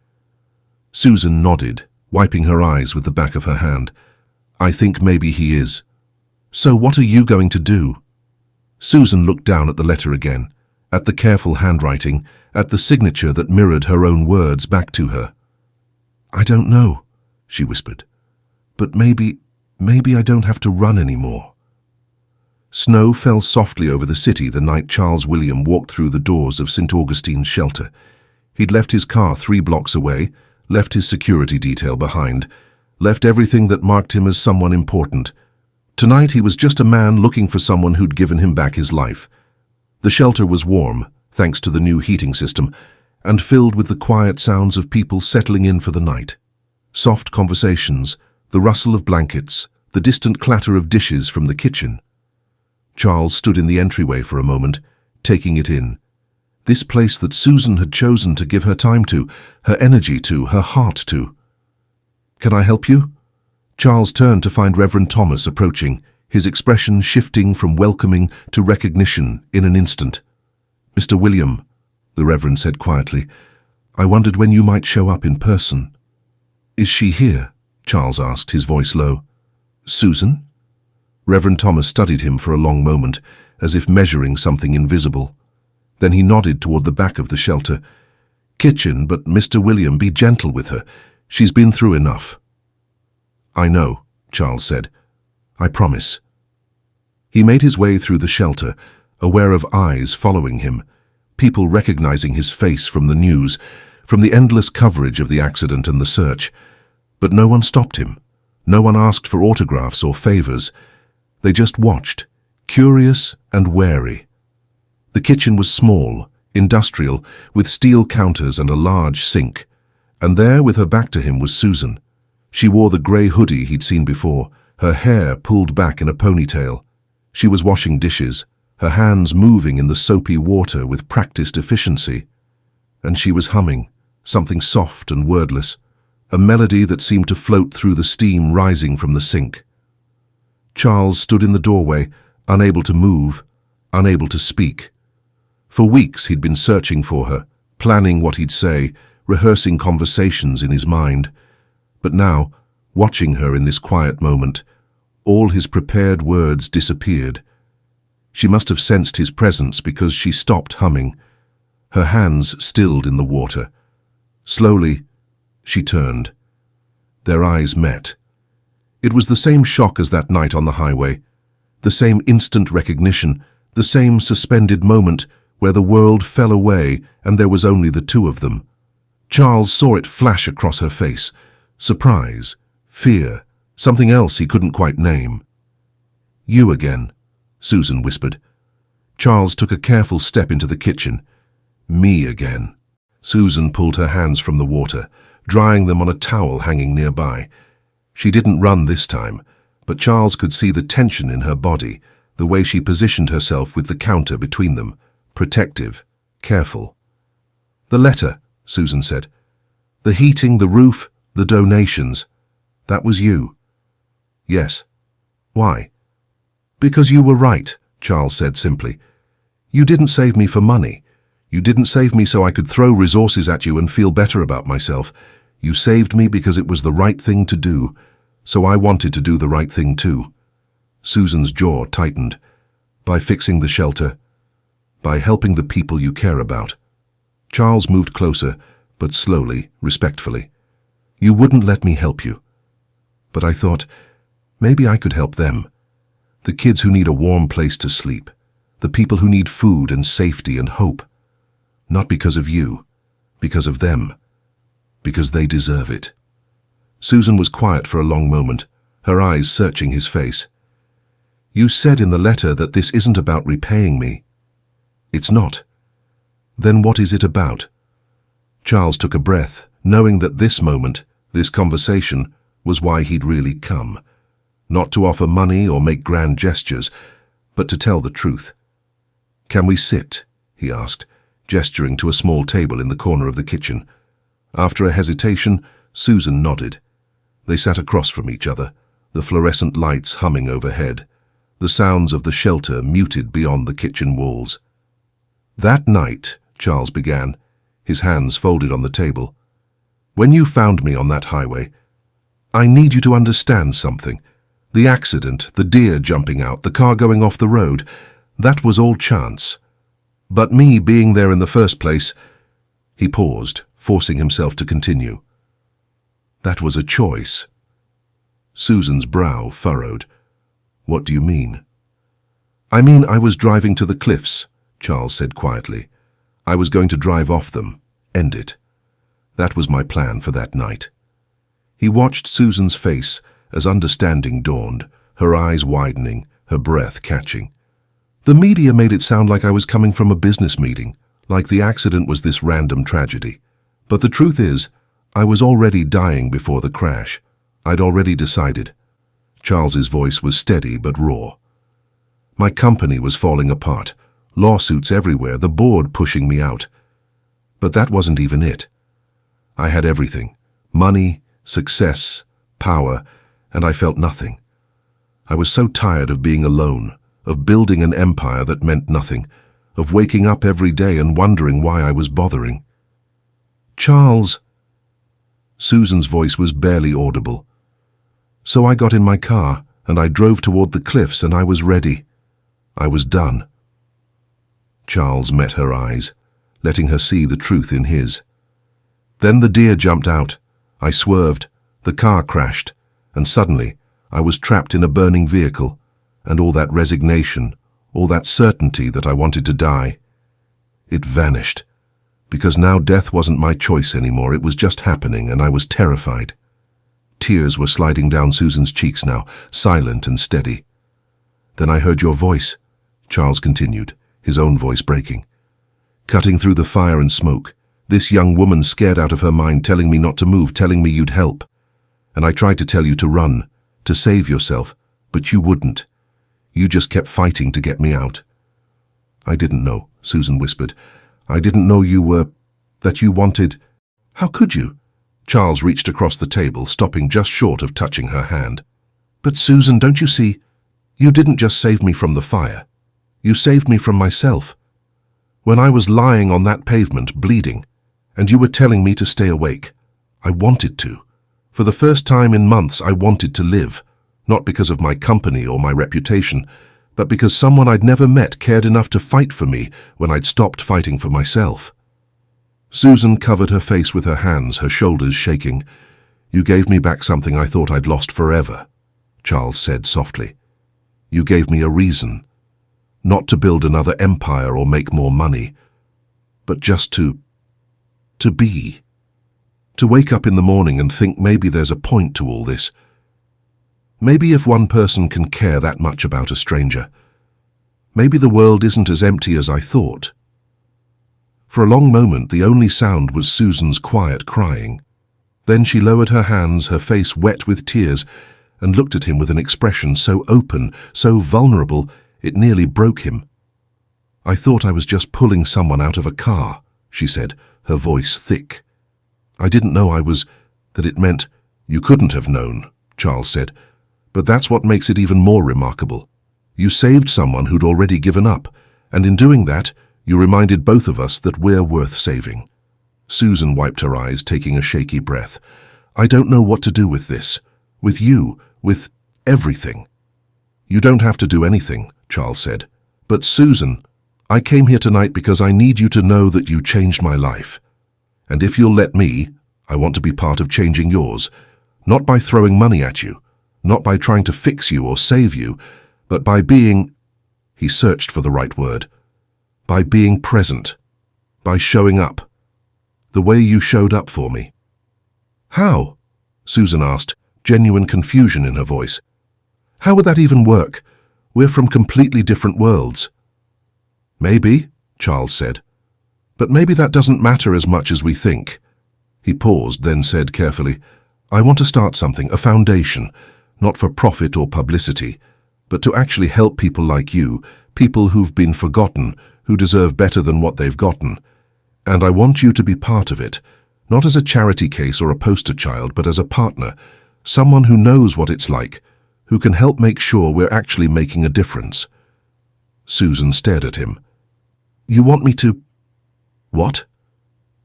Susan nodded, wiping her eyes with the back of her hand. "I think maybe he is. So what are you going to do?" Susan looked down at the letter again, at the careful handwriting, at the signature that mirrored her own words back to her. "I don't know," she whispered. "But maybe I don't have to run anymore." Snow fell softly over the city the night Charles William walked through the doors of St. Augustine's shelter. He'd left his car 3 blocks away, left his security detail behind, left everything that marked him as someone important. Tonight he was just a man looking for someone who'd given him back his life. The shelter was warm, thanks to the new heating system, and filled with the quiet sounds of people settling in for the night. Soft conversations, the rustle of blankets, the distant clatter of dishes from the kitchen. Charles stood in the entryway for a moment, taking it in. This place that Susan had chosen to give her time to, her energy to, her heart to. "Can I help you?" Charles turned to find Reverend Thomas approaching, his expression shifting from welcoming to recognition in an instant. "Mr. William," the Reverend said quietly, "I wondered when you might show up in person." "Is she here?" Charles asked, his voice low. "Susan?" Reverend Thomas studied him for a long moment, as if measuring something invisible. Then he nodded toward the back of the shelter. "Kitchen, but Mr. William, be gentle with her. She's been through enough." "I know," Charles said. "I promise." He made his way through the shelter, aware of eyes following him, people recognizing his face from the news, from the endless coverage of the accident and the search. But no one stopped him. No one asked for autographs or favors. They just watched, curious and wary. The kitchen was small, industrial, with steel counters and a large sink. And there, with her back to him, was Susan. She wore the grey hoodie he'd seen before, her hair pulled back in a ponytail. She was washing dishes, her hands moving in the soapy water with practiced efficiency. And she was humming, something soft and wordless, a melody that seemed to float through the steam rising from the sink. Charles stood in the doorway, unable to move, unable to speak. For weeks he'd been searching for her, planning what he'd say, rehearsing conversations in his mind. But now, watching her in this quiet moment, all his prepared words disappeared. She must have sensed his presence because she stopped humming. Her hands stilled in the water. Slowly, she turned. Their eyes met. It was the same shock as that night on the highway, the same instant recognition, the same suspended moment where the world fell away and there was only the two of them. Charles saw it flash across her face. Surprise, fear, something else he couldn't quite name. "You again," Susan whispered. Charles took a careful step into the kitchen. "Me again." Susan pulled her hands from the water, drying them on a towel hanging nearby. She didn't run this time, but Charles could see the tension in her body, the way she positioned herself with the counter between them, protective, careful. "The letter," Susan said. "The heating, the roof, the donations. That was you." "Yes." "Why?" "Because you were right," Charles said simply. "You didn't save me for money. You didn't save me so I could throw resources at you and feel better about myself. You saved me because it was the right thing to do, so I wanted to do the right thing too." Susan's jaw tightened. "By fixing the shelter, by helping the people you care about." Charles moved closer, but slowly, respectfully. "You wouldn't let me help you. But I thought, maybe I could help them. The kids who need a warm place to sleep. The people who need food and safety and hope. Not because of you, because of them. Because they deserve it." Susan was quiet for a long moment, her eyes searching his face. "You said in the letter that this isn't about repaying me." "It's not." "Then what is it about?" Charles took a breath, knowing that this moment, this conversation, was why he'd really come. Not to offer money or make grand gestures, but to tell the truth. "Can we sit?" he asked, gesturing to a small table in the corner of the kitchen. After a hesitation, Susan nodded. They sat across from each other, the fluorescent lights humming overhead, the sounds of the shelter muted beyond the kitchen walls. "That night," Charles began, his hands folded on the table, "when you found me on that highway, I need you to understand something. The accident, the deer jumping out, the car going off the road, that was all chance. But me being there in the first place—" He paused, forcing himself to continue. "That was a choice." Susan's brow furrowed. "What do you mean?" "I mean I was driving to the cliffs," Charles said quietly. "I was going to drive off them, end it. That was my plan for that night." He watched Susan's face as understanding dawned, her eyes widening, her breath catching. The media made it sound like I was coming from a business meeting, like the accident was this random tragedy. But the truth is, I was already dying before the crash. I'd already decided. Charles's voice was steady but raw. My company was falling apart, lawsuits everywhere, the board pushing me out. But that wasn't even it. I had everything: money, success, power, and I felt nothing. I was so tired of being alone, of building an empire that meant nothing, of waking up every day and wondering why I was bothering. Charles. Susan's voice was barely audible. So I got in my car, and I drove toward the cliffs, and I was ready. I was done. Charles met her eyes, letting her see the truth in his. Then the deer jumped out. I swerved, the car crashed, and suddenly I was trapped in a burning vehicle, and all that resignation, all that certainty that I wanted to die. It vanished, because now death wasn't my choice anymore. It was just happening, and I was terrified. Tears were sliding down Susan's cheeks now, silent and steady. Then I heard your voice, Charles continued, his own voice breaking. Cutting through the fire and smoke, this young woman scared out of her mind, telling me not to move, telling me you'd help. And I tried to tell you to run, to save yourself, but you wouldn't. You just kept fighting to get me out. I didn't know, Susan whispered. I didn't know that you wanted. How could you? Charles reached across the table, stopping just short of touching her hand. But Susan, don't you see? You didn't just save me from the fire. You saved me from myself. When I was lying on that pavement, bleeding, and you were telling me to stay awake, I wanted to. For the first time in months, I wanted to live, not because of my company or my reputation, but because someone I'd never met cared enough to fight for me when I'd stopped fighting for myself. Susan covered her face with her hands, her shoulders shaking. You gave me back something I thought I'd lost forever, Charles said softly. You gave me a reason, not to build another empire or make more money, but just to be. To wake up in the morning and think maybe there's a point to all this. Maybe if one person can care that much about a stranger, maybe the world isn't as empty as I thought. For a long moment, the only sound was Susan's quiet crying. Then she lowered her hands, her face wet with tears, and looked at him with an expression so open, so vulnerable, it nearly broke him. I thought I was just pulling someone out of a car, she said, her voice thick. I didn't know that it meant. You couldn't have known, Charles said, but that's what makes it even more remarkable. You saved someone who'd already given up, and in doing that, you reminded both of us that we're worth saving. Susan wiped her eyes, taking a shaky breath. I don't know what to do with this, with you, with everything. You don't have to do anything, Charles said. But Susan, I came here tonight because I need you to know that you changed my life. And if you'll let me, I want to be part of changing yours, not by throwing money at you, not by trying to fix you or save you, but by being, he searched for the right word, by being present, by showing up, the way you showed up for me. How? Susan asked, genuine confusion in her voice. How would that even work? We're from completely different worlds. Maybe, Charles said, but maybe that doesn't matter as much as we think. He paused, then said carefully, I want to start something, a foundation, not for profit or publicity, but to actually help people like you, people who've been forgotten, who deserve better than what they've gotten. And I want you to be part of it, not as a charity case or a poster child, but as a partner, someone who knows what it's like, who can help make sure we're actually making a difference. Susan stared at him. You want me to... What?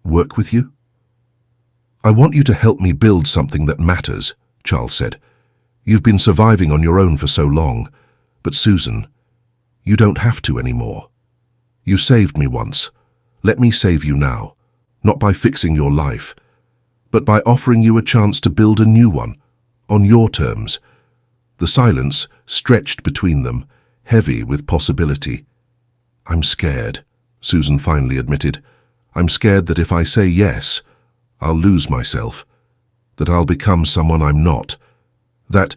Work with you? I want you to help me build something that matters, Charles said. You've been surviving on your own for so long, but Susan, you don't have to anymore. You saved me once. Let me save you now, not by fixing your life, but by offering you a chance to build a new one, on your terms. The silence stretched between them, heavy with possibility. I'm scared, Susan finally admitted. I'm scared that if I say yes, I'll lose myself. that I'll become someone I'm not. That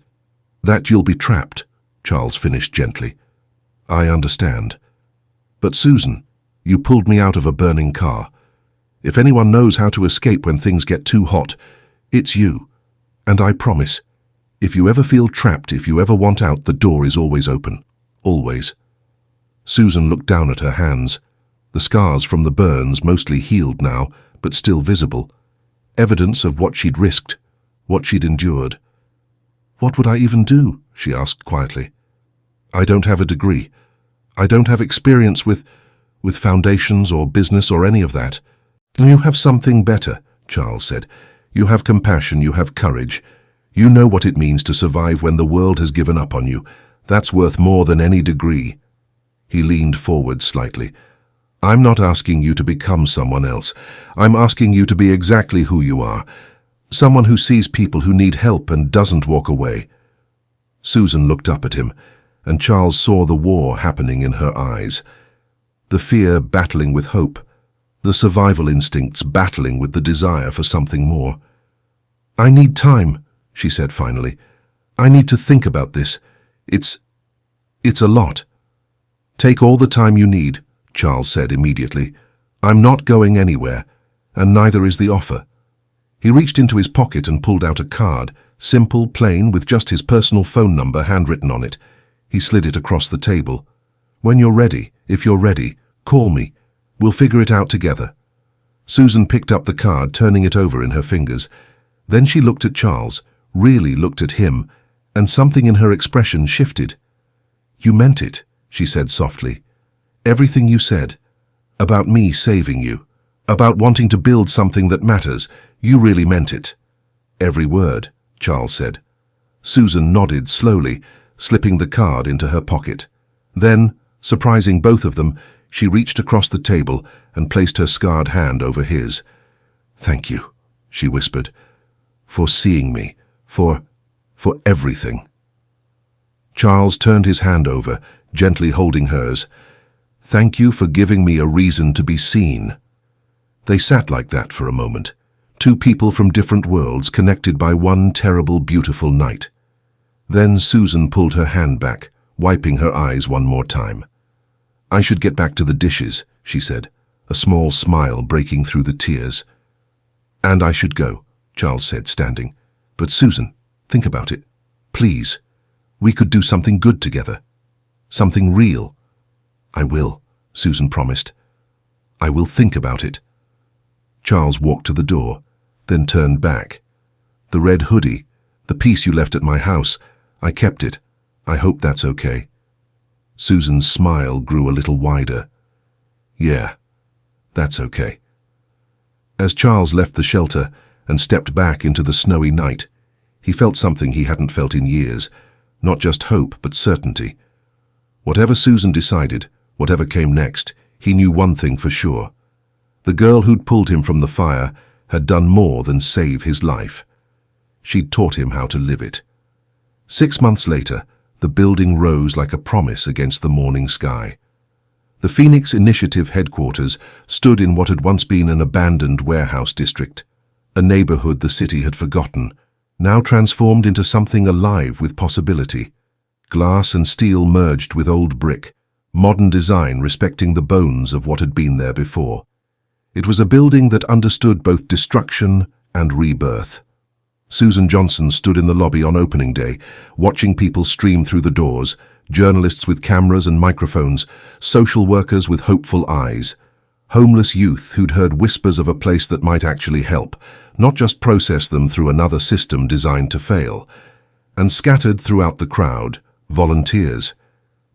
you'll be trapped, Charles finished gently. I understand. But Susan, you pulled me out of a burning car. If anyone knows how to escape when things get too hot, it's you. And I promise, if you ever feel trapped, if you ever want out, the door is always open. Always. Susan looked down at her hands. The scars from the burns, mostly healed now, but still visible. Evidence of what she'd risked, what she'd endured. What would I even do? She asked quietly. I don't have a degree. I don't have experience with foundations or business or any of that. You have something better, Charles said. You have compassion, you have courage. You know what it means to survive when the world has given up on you. That's worth more than any degree. He leaned forward slightly. I'm not asking you to become someone else. I'm asking you to be exactly who you are. Someone who sees people who need help and doesn't walk away. Susan looked up at him, and Charles saw the war happening in her eyes. The fear battling with hope. The survival instincts battling with the desire for something more. I need time, she said finally. I need to think about this. It's a lot. Take all the time you need, Charles said immediately. I'm not going anywhere, and neither is the offer. He reached into his pocket and pulled out a card, simple, plain, with just his personal phone number handwritten on it. He slid it across the table. When you're ready, if you're ready, call me. We'll figure it out together. Susan picked up the card, turning it over in her fingers. Then she looked at Charles, really looked at him, and something in her expression shifted. You meant it, she said softly. Everything you said. About me saving you. About wanting to build something that matters. You really meant it. Every word, Charles said. Susan nodded slowly, slipping the card into her pocket. Then, surprising both of them, she reached across the table and placed her scarred hand over his. Thank you, she whispered, for seeing me, for everything. Charles turned his hand over, gently holding hers. Thank you for giving me a reason to be seen. They sat like that for a moment, two people from different worlds connected by one terrible, beautiful night. Then Susan pulled her hand back, wiping her eyes one more time. I should get back to the dishes, she said, a small smile breaking through the tears. And I should go, Charles said, standing. But Susan, think about it. Please. We could do something good together. Something real. I will, Susan promised. I will think about it. Charles walked to the door, then turned back. The red hoodie, the piece you left at my house, I kept it. I hope that's okay. Susan's smile grew a little wider. Yeah, that's okay. As Charles left the shelter and stepped back into the snowy night, he felt something he hadn't felt in years, not just hope, but certainty. Whatever Susan decided, whatever came next, he knew one thing for sure. The girl who'd pulled him from the fire had done more than save his life. She'd taught him how to live it. 6 months later, the building rose like a promise against the morning sky. The Phoenix Initiative headquarters stood in what had once been an abandoned warehouse district, a neighborhood the city had forgotten, now transformed into something alive with possibility. Glass and steel merged with old brick, modern design respecting the bones of what had been there before. It was a building that understood both destruction and rebirth. Susan Johnson stood in the lobby on opening day, watching people stream through the doors, journalists with cameras and microphones, social workers with hopeful eyes, homeless youth who'd heard whispers of a place that might actually help, not just process them through another system designed to fail. And scattered throughout the crowd, volunteers.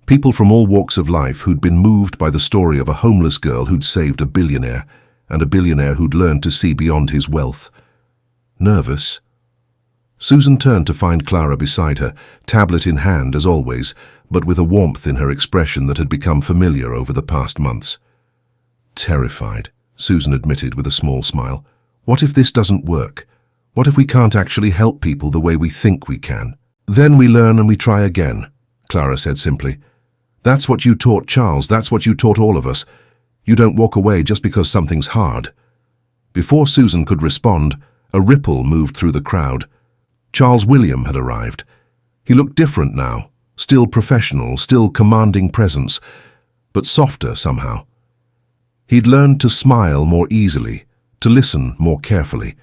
People from all walks of life who'd been moved by the story of a homeless girl who'd saved a billionaire, and a billionaire who'd learned to see beyond his wealth. Nervous? Susan turned to find Clara beside her, tablet in hand as always, but with a warmth in her expression that had become familiar over the past months. Terrified, Susan admitted with a small smile. What if this doesn't work? What if we can't actually help people the way we think we can? Then we learn and we try again, Clara said simply. That's what you taught Charles, that's what you taught all of us. You don't walk away just because something's hard. Before Susan could respond, A ripple moved through the crowd. Charles William had arrived. He looked different now, still professional, still commanding presence, but softer somehow. He'd learned to smile more easily, to listen more carefully.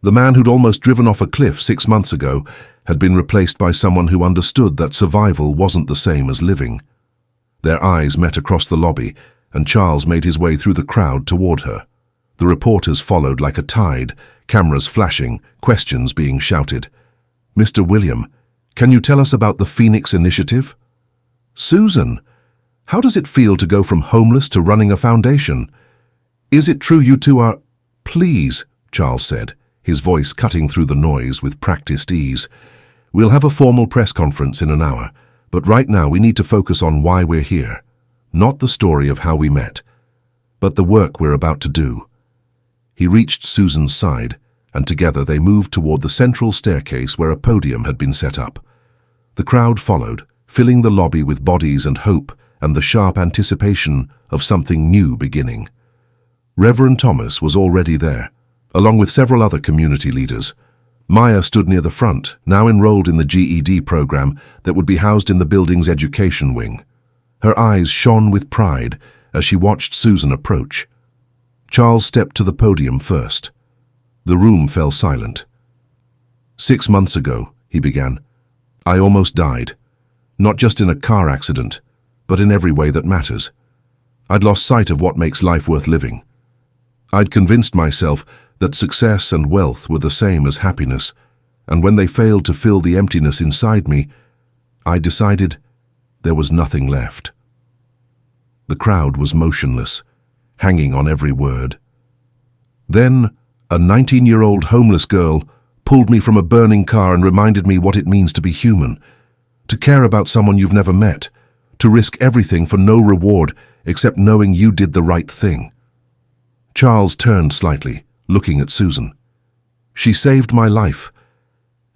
The man who'd almost driven off a cliff 6 months ago had been replaced by someone who understood that survival wasn't the same as living. Their eyes met across the lobby, and Charles made his way through the crowd toward her. The reporters followed like a tide, cameras flashing, questions being shouted. "Mr. William, can you tell us about the Phoenix Initiative?" "Susan, how does it feel to go from homeless to running a foundation? Is it true you two are—" "Please," Charles said, his voice cutting through the noise with practiced ease. "We'll have a formal press conference in an hour, but right now we need to focus on why we're here. Not the story of how we met, but the work we're about to do." He reached Susan's side, and together they moved toward the central staircase where a podium had been set up. The crowd followed, filling the lobby with bodies and hope and the sharp anticipation of something new beginning. Reverend Thomas was already there, along with several other community leaders. Maya stood near the front, now enrolled in the GED program that would be housed in the building's education wing. Her eyes shone with pride as she watched Susan approach. Charles stepped to the podium first. The room fell silent. "6 months ago," he began, "I almost died. Not just in a car accident, but in every way that matters. I'd lost sight of what makes life worth living. I'd convinced myself that success and wealth were the same as happiness, and when they failed to fill the emptiness inside me, I decided there was nothing left." The crowd was motionless, hanging on every word. Then, a 19-year-old homeless girl pulled me from a burning car and reminded me what it means to be human, to care about someone you've never met, to risk everything for no reward except knowing you did the right thing. Charles turned slightly, looking at Susan. "She saved my life,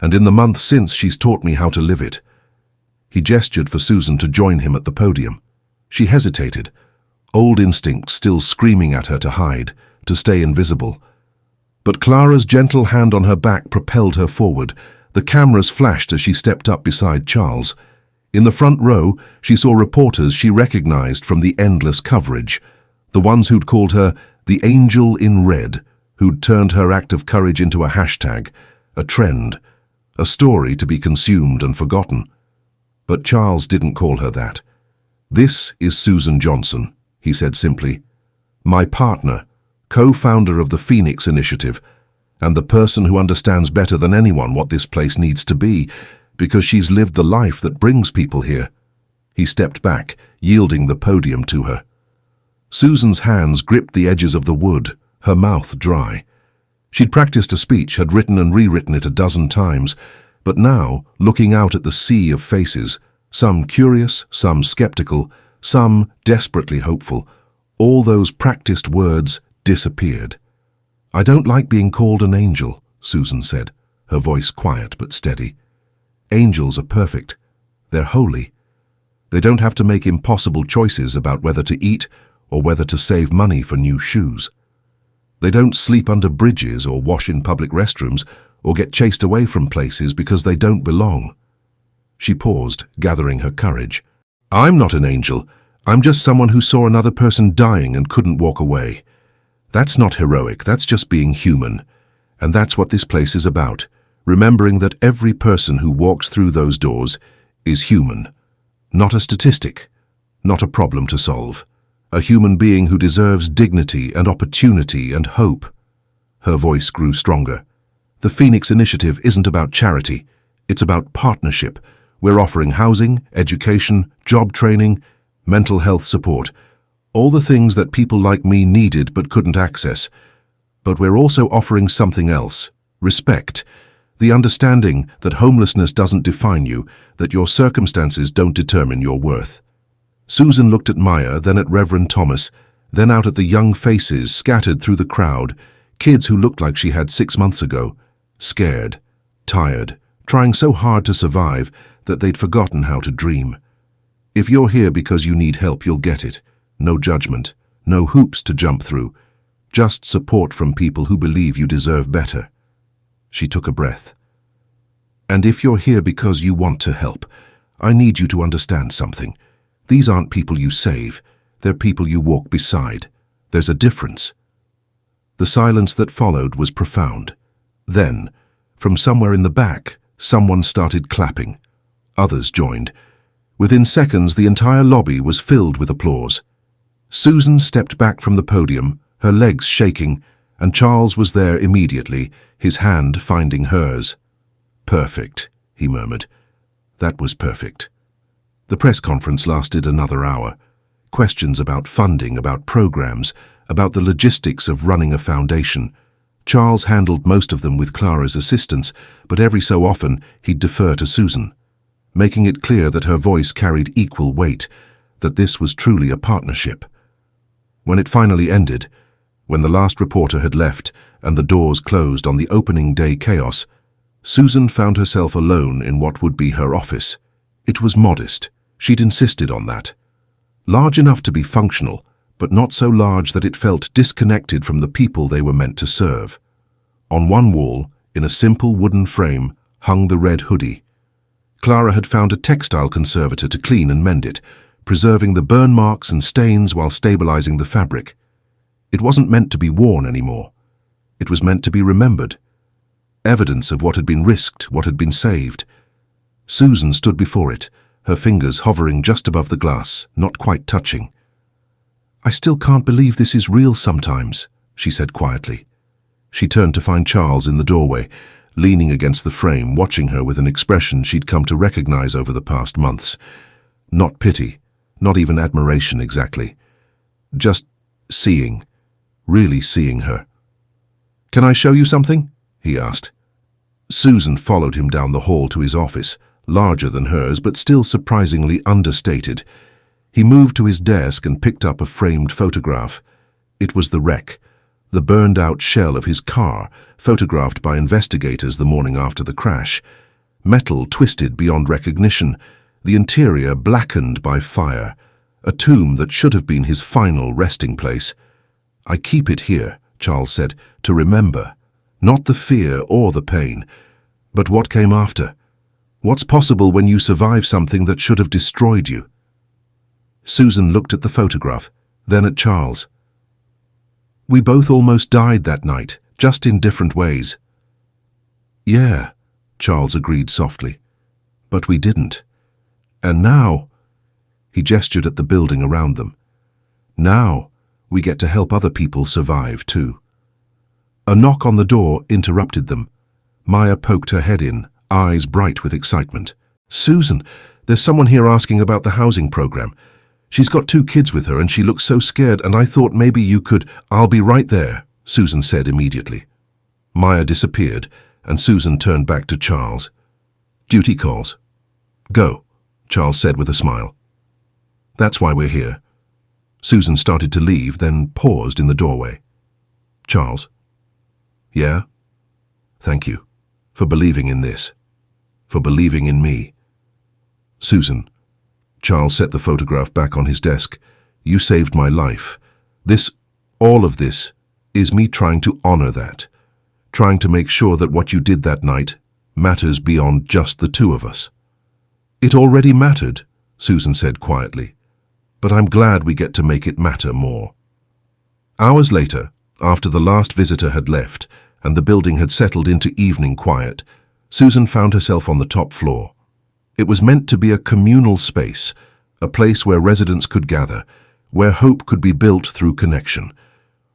and in the month since she's taught me how to live it." He gestured for Susan to join him at the podium. She hesitated, old instincts still screaming at her to hide, to stay invisible. But Clara's gentle hand on her back propelled her forward. The cameras flashed as she stepped up beside Charles. In the front row, she saw reporters she recognized from the endless coverage, the ones who'd called her the Angel in Red, who'd turned her act of courage into a hashtag, a trend, a story to be consumed and forgotten. But Charles didn't call her that. "This is Susan Johnson," he said simply. "My partner, co-founder of the Phoenix Initiative, and the person who understands better than anyone what this place needs to be, because she's lived the life that brings people here." He stepped back, yielding the podium to her. Susan's hands gripped the edges of the wood, her mouth dry. She'd practiced a speech, had written and rewritten it a dozen times, but now, looking out at the sea of faces, some curious, some skeptical, some desperately hopeful, all those practiced words disappeared. "I don't like being called an angel," Susan said, her voice quiet but steady. "Angels are perfect. They're holy. They don't have to make impossible choices about whether to eat or whether to save money for new shoes. They don't sleep under bridges or wash in public restrooms or get chased away from places because they don't belong." She paused, gathering her courage. "I'm not an angel. I'm just someone who saw another person dying and couldn't walk away. That's not heroic, that's just being human. And that's what this place is about, remembering that every person who walks through those doors is human. Not a statistic, not a problem to solve. A human being who deserves dignity and opportunity and hope." Her voice grew stronger. "The Phoenix Initiative isn't about charity. It's about partnership. We're offering housing, education, job training, mental health support, all the things that people like me needed but couldn't access. But we're also offering something else, respect, the understanding that homelessness doesn't define you, that your circumstances don't determine your worth." Susan looked at Maya, then at Reverend Thomas, then out at the young faces scattered through the crowd, kids who looked like she had 6 months ago, scared, tired, trying so hard to survive that they'd forgotten how to dream. "If you're here because you need help, you'll get it. No judgment, no hoops to jump through, just support from people who believe you deserve better." She took a breath. "And if you're here because you want to help, I need you to understand something. These aren't people you save. They're people you walk beside. There's a difference." The silence that followed was profound. Then, from somewhere in the back, someone started clapping. Others joined. Within seconds, the entire lobby was filled with applause. Susan stepped back from the podium, her legs shaking, and Charles was there immediately, his hand finding hers. "Perfect," he murmured. "That was perfect." The press conference lasted another hour. Questions about funding, about programs, about the logistics of running a foundation. Charles handled most of them with Clara's assistance, but every so often he'd defer to Susan, making it clear that her voice carried equal weight, that this was truly a partnership. When it finally ended, when the last reporter had left and the doors closed on the opening day chaos, Susan found herself alone in what would be her office. It was modest. She'd insisted on that. Large enough to be functional, but not so large that it felt disconnected from the people they were meant to serve. On one wall, in a simple wooden frame, hung the red hoodie. Clara had found a textile conservator to clean and mend it, preserving the burn marks and stains while stabilizing the fabric. It wasn't meant to be worn anymore. It was meant to be remembered. Evidence of what had been risked, what had been saved. Susan stood before it, her fingers hovering just above the glass, not quite touching. "I still can't believe this is real sometimes," she said quietly. She turned to find Charles in the doorway, leaning against the frame, watching her with an expression she'd come to recognize over the past months. Not pity, not even admiration exactly. Just seeing, really seeing her. "Can I show you something?" he asked. Susan followed him down the hall to his office, larger than hers but still surprisingly understated. He moved to his desk and picked up a framed photograph. It was the wreck, the burned-out shell of his car, photographed by investigators the morning after the crash. Metal twisted beyond recognition, the interior blackened by fire, a tomb that should have been his final resting place. "I keep it here," Charles said, "to remember. Not the fear or the pain, but what came after. What's possible when you survive something that should have destroyed you?" Susan looked at the photograph, then at Charles. "We both almost died that night, just in different ways." "Yeah," Charles agreed softly. "But we didn't. And now," he gestured at the building around them, "now we get to help other people survive too." A knock on the door interrupted them. Maya poked her head in, eyes bright with excitement. "Susan, there's someone here asking about the housing program. She's got 2 kids with her and she looks so scared, and I thought maybe you could—" "I'll be right there," Susan said immediately. Maya disappeared and Susan turned back to Charles. "Duty calls." "Go," Charles said with a smile. "That's why we're here." Susan started to leave, then paused in the doorway. "Charles?" "Yeah? Thank you for believing in this, for believing in me." "Susan," Charles set the photograph back on his desk, "you saved my life. All of this, is me trying to honor that, trying to make sure that what you did that night matters beyond just the 2 of us." "It already mattered," Susan said quietly, "but I'm glad we get to make it matter more." Hours later, after the last visitor had left and the building had settled into evening quiet, Susan found herself on the top floor. It was meant to be a communal space, a place where residents could gather, where hope could be built through connection.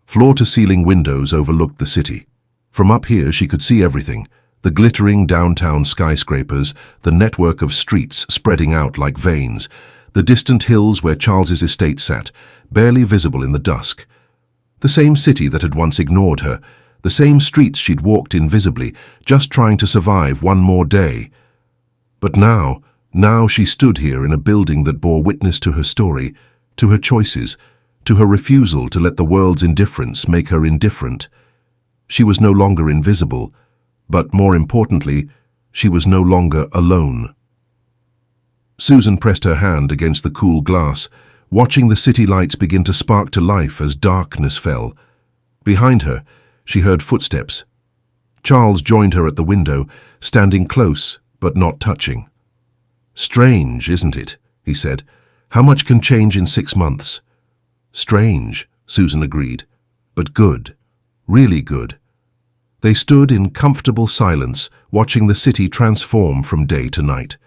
Floor-to-ceiling windows overlooked the city. From up here she could see everything, the glittering downtown skyscrapers, the network of streets spreading out like veins, the distant hills where Charles's estate sat, barely visible in the dusk. The same city that had once ignored her, the same streets she'd walked invisibly, just trying to survive one more day. But now she stood here in a building that bore witness to her story, to her choices, to her refusal to let the world's indifference make her indifferent. She was no longer invisible, but more importantly, she was no longer alone. Susan pressed her hand against the cool glass, watching the city lights begin to spark to life as darkness fell. Behind her, she heard footsteps. Charles joined her at the window, standing close but not touching. "Strange, isn't it?" he said. "How much can change in 6 months?" "Strange," Susan agreed, "but good, really good." They stood in comfortable silence, watching the city transform from day to night.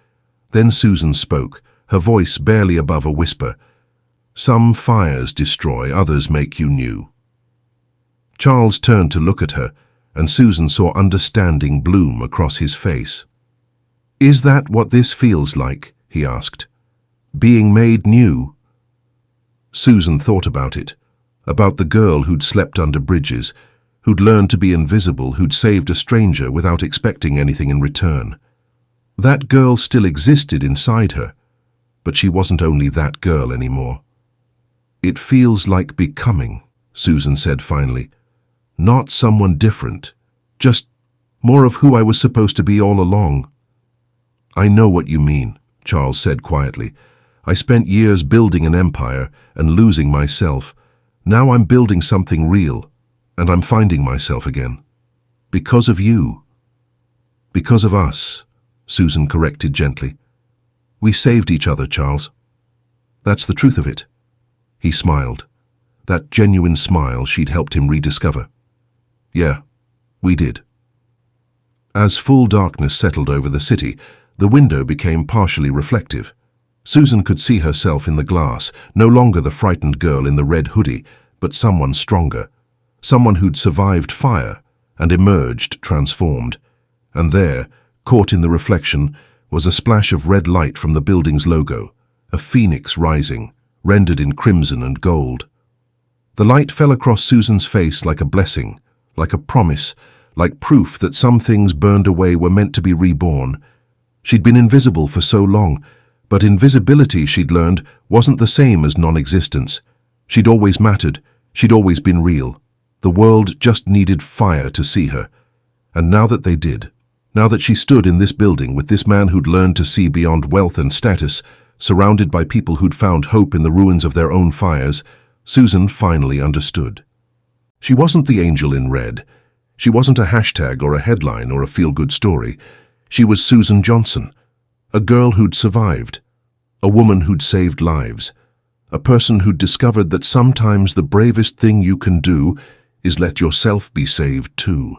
Then Susan spoke, her voice barely above a whisper. "Some fires destroy, others make you new." Charles turned to look at her, and Susan saw understanding bloom across his face. "Is that what this feels like?" he asked. "Being made new?" Susan thought about it, about the girl who'd slept under bridges, who'd learned to be invisible, who'd saved a stranger without expecting anything in return. That girl still existed inside her, but she wasn't only that girl anymore. "It feels like becoming," Susan said finally. "Not someone different, just more of who I was supposed to be all along." "I know what you mean," Charles said quietly. "I spent years building an empire and losing myself. Now I'm building something real, and I'm finding myself again. Because of you." "Because of us," Susan corrected gently. "We saved each other, Charles. That's the truth of it." He smiled, that genuine smile she'd helped him rediscover. "Yeah, we did." As full darkness settled over the city, the window became partially reflective. Susan could see herself in the glass, no longer the frightened girl in the red hoodie, but someone stronger, someone who'd survived fire and emerged transformed. And there, caught in the reflection, was a splash of red light from the building's logo, a phoenix rising, rendered in crimson and gold. The light fell across Susan's face like a blessing, like a promise, like proof that some things burned away were meant to be reborn. She'd been invisible for so long, but invisibility, she'd learned, wasn't the same as non-existence. She'd always mattered, she'd always been real. The world just needed fire to see her. And now that they did, now that she stood in this building with this man who'd learned to see beyond wealth and status, surrounded by people who'd found hope in the ruins of their own fires, Susan finally understood. She wasn't the angel in red. She wasn't a hashtag or a headline or a feel-good story. She was Susan Johnson, a girl who'd survived, a woman who'd saved lives, a person who'd discovered that sometimes the bravest thing you can do is let yourself be saved too.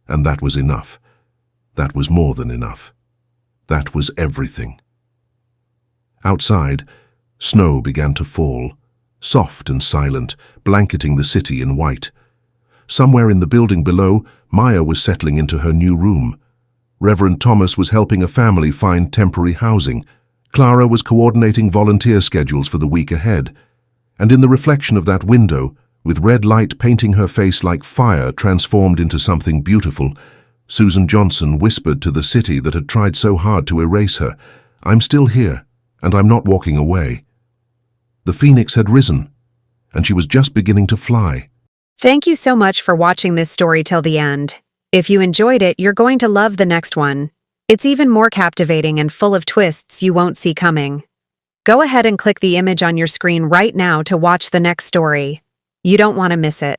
And that was enough. That was more than enough. That was everything. Outside, snow began to fall, soft and silent, blanketing the city in white. Somewhere in the building below, Maya was settling into her new room. Reverend Thomas was helping a family find temporary housing. Clara was coordinating volunteer schedules for the week ahead. And in the reflection of that window, with red light painting her face like fire transformed into something beautiful, Susan Johnson whispered to the city that had tried so hard to erase her, "I'm still here, and I'm not walking away." The phoenix had risen, and she was just beginning to fly. Thank you so much for watching this story till the end. If you enjoyed it, you're going to love the next one. It's even more captivating and full of twists you won't see coming. Go ahead and click the image on your screen right now to watch the next story. You don't want to miss it.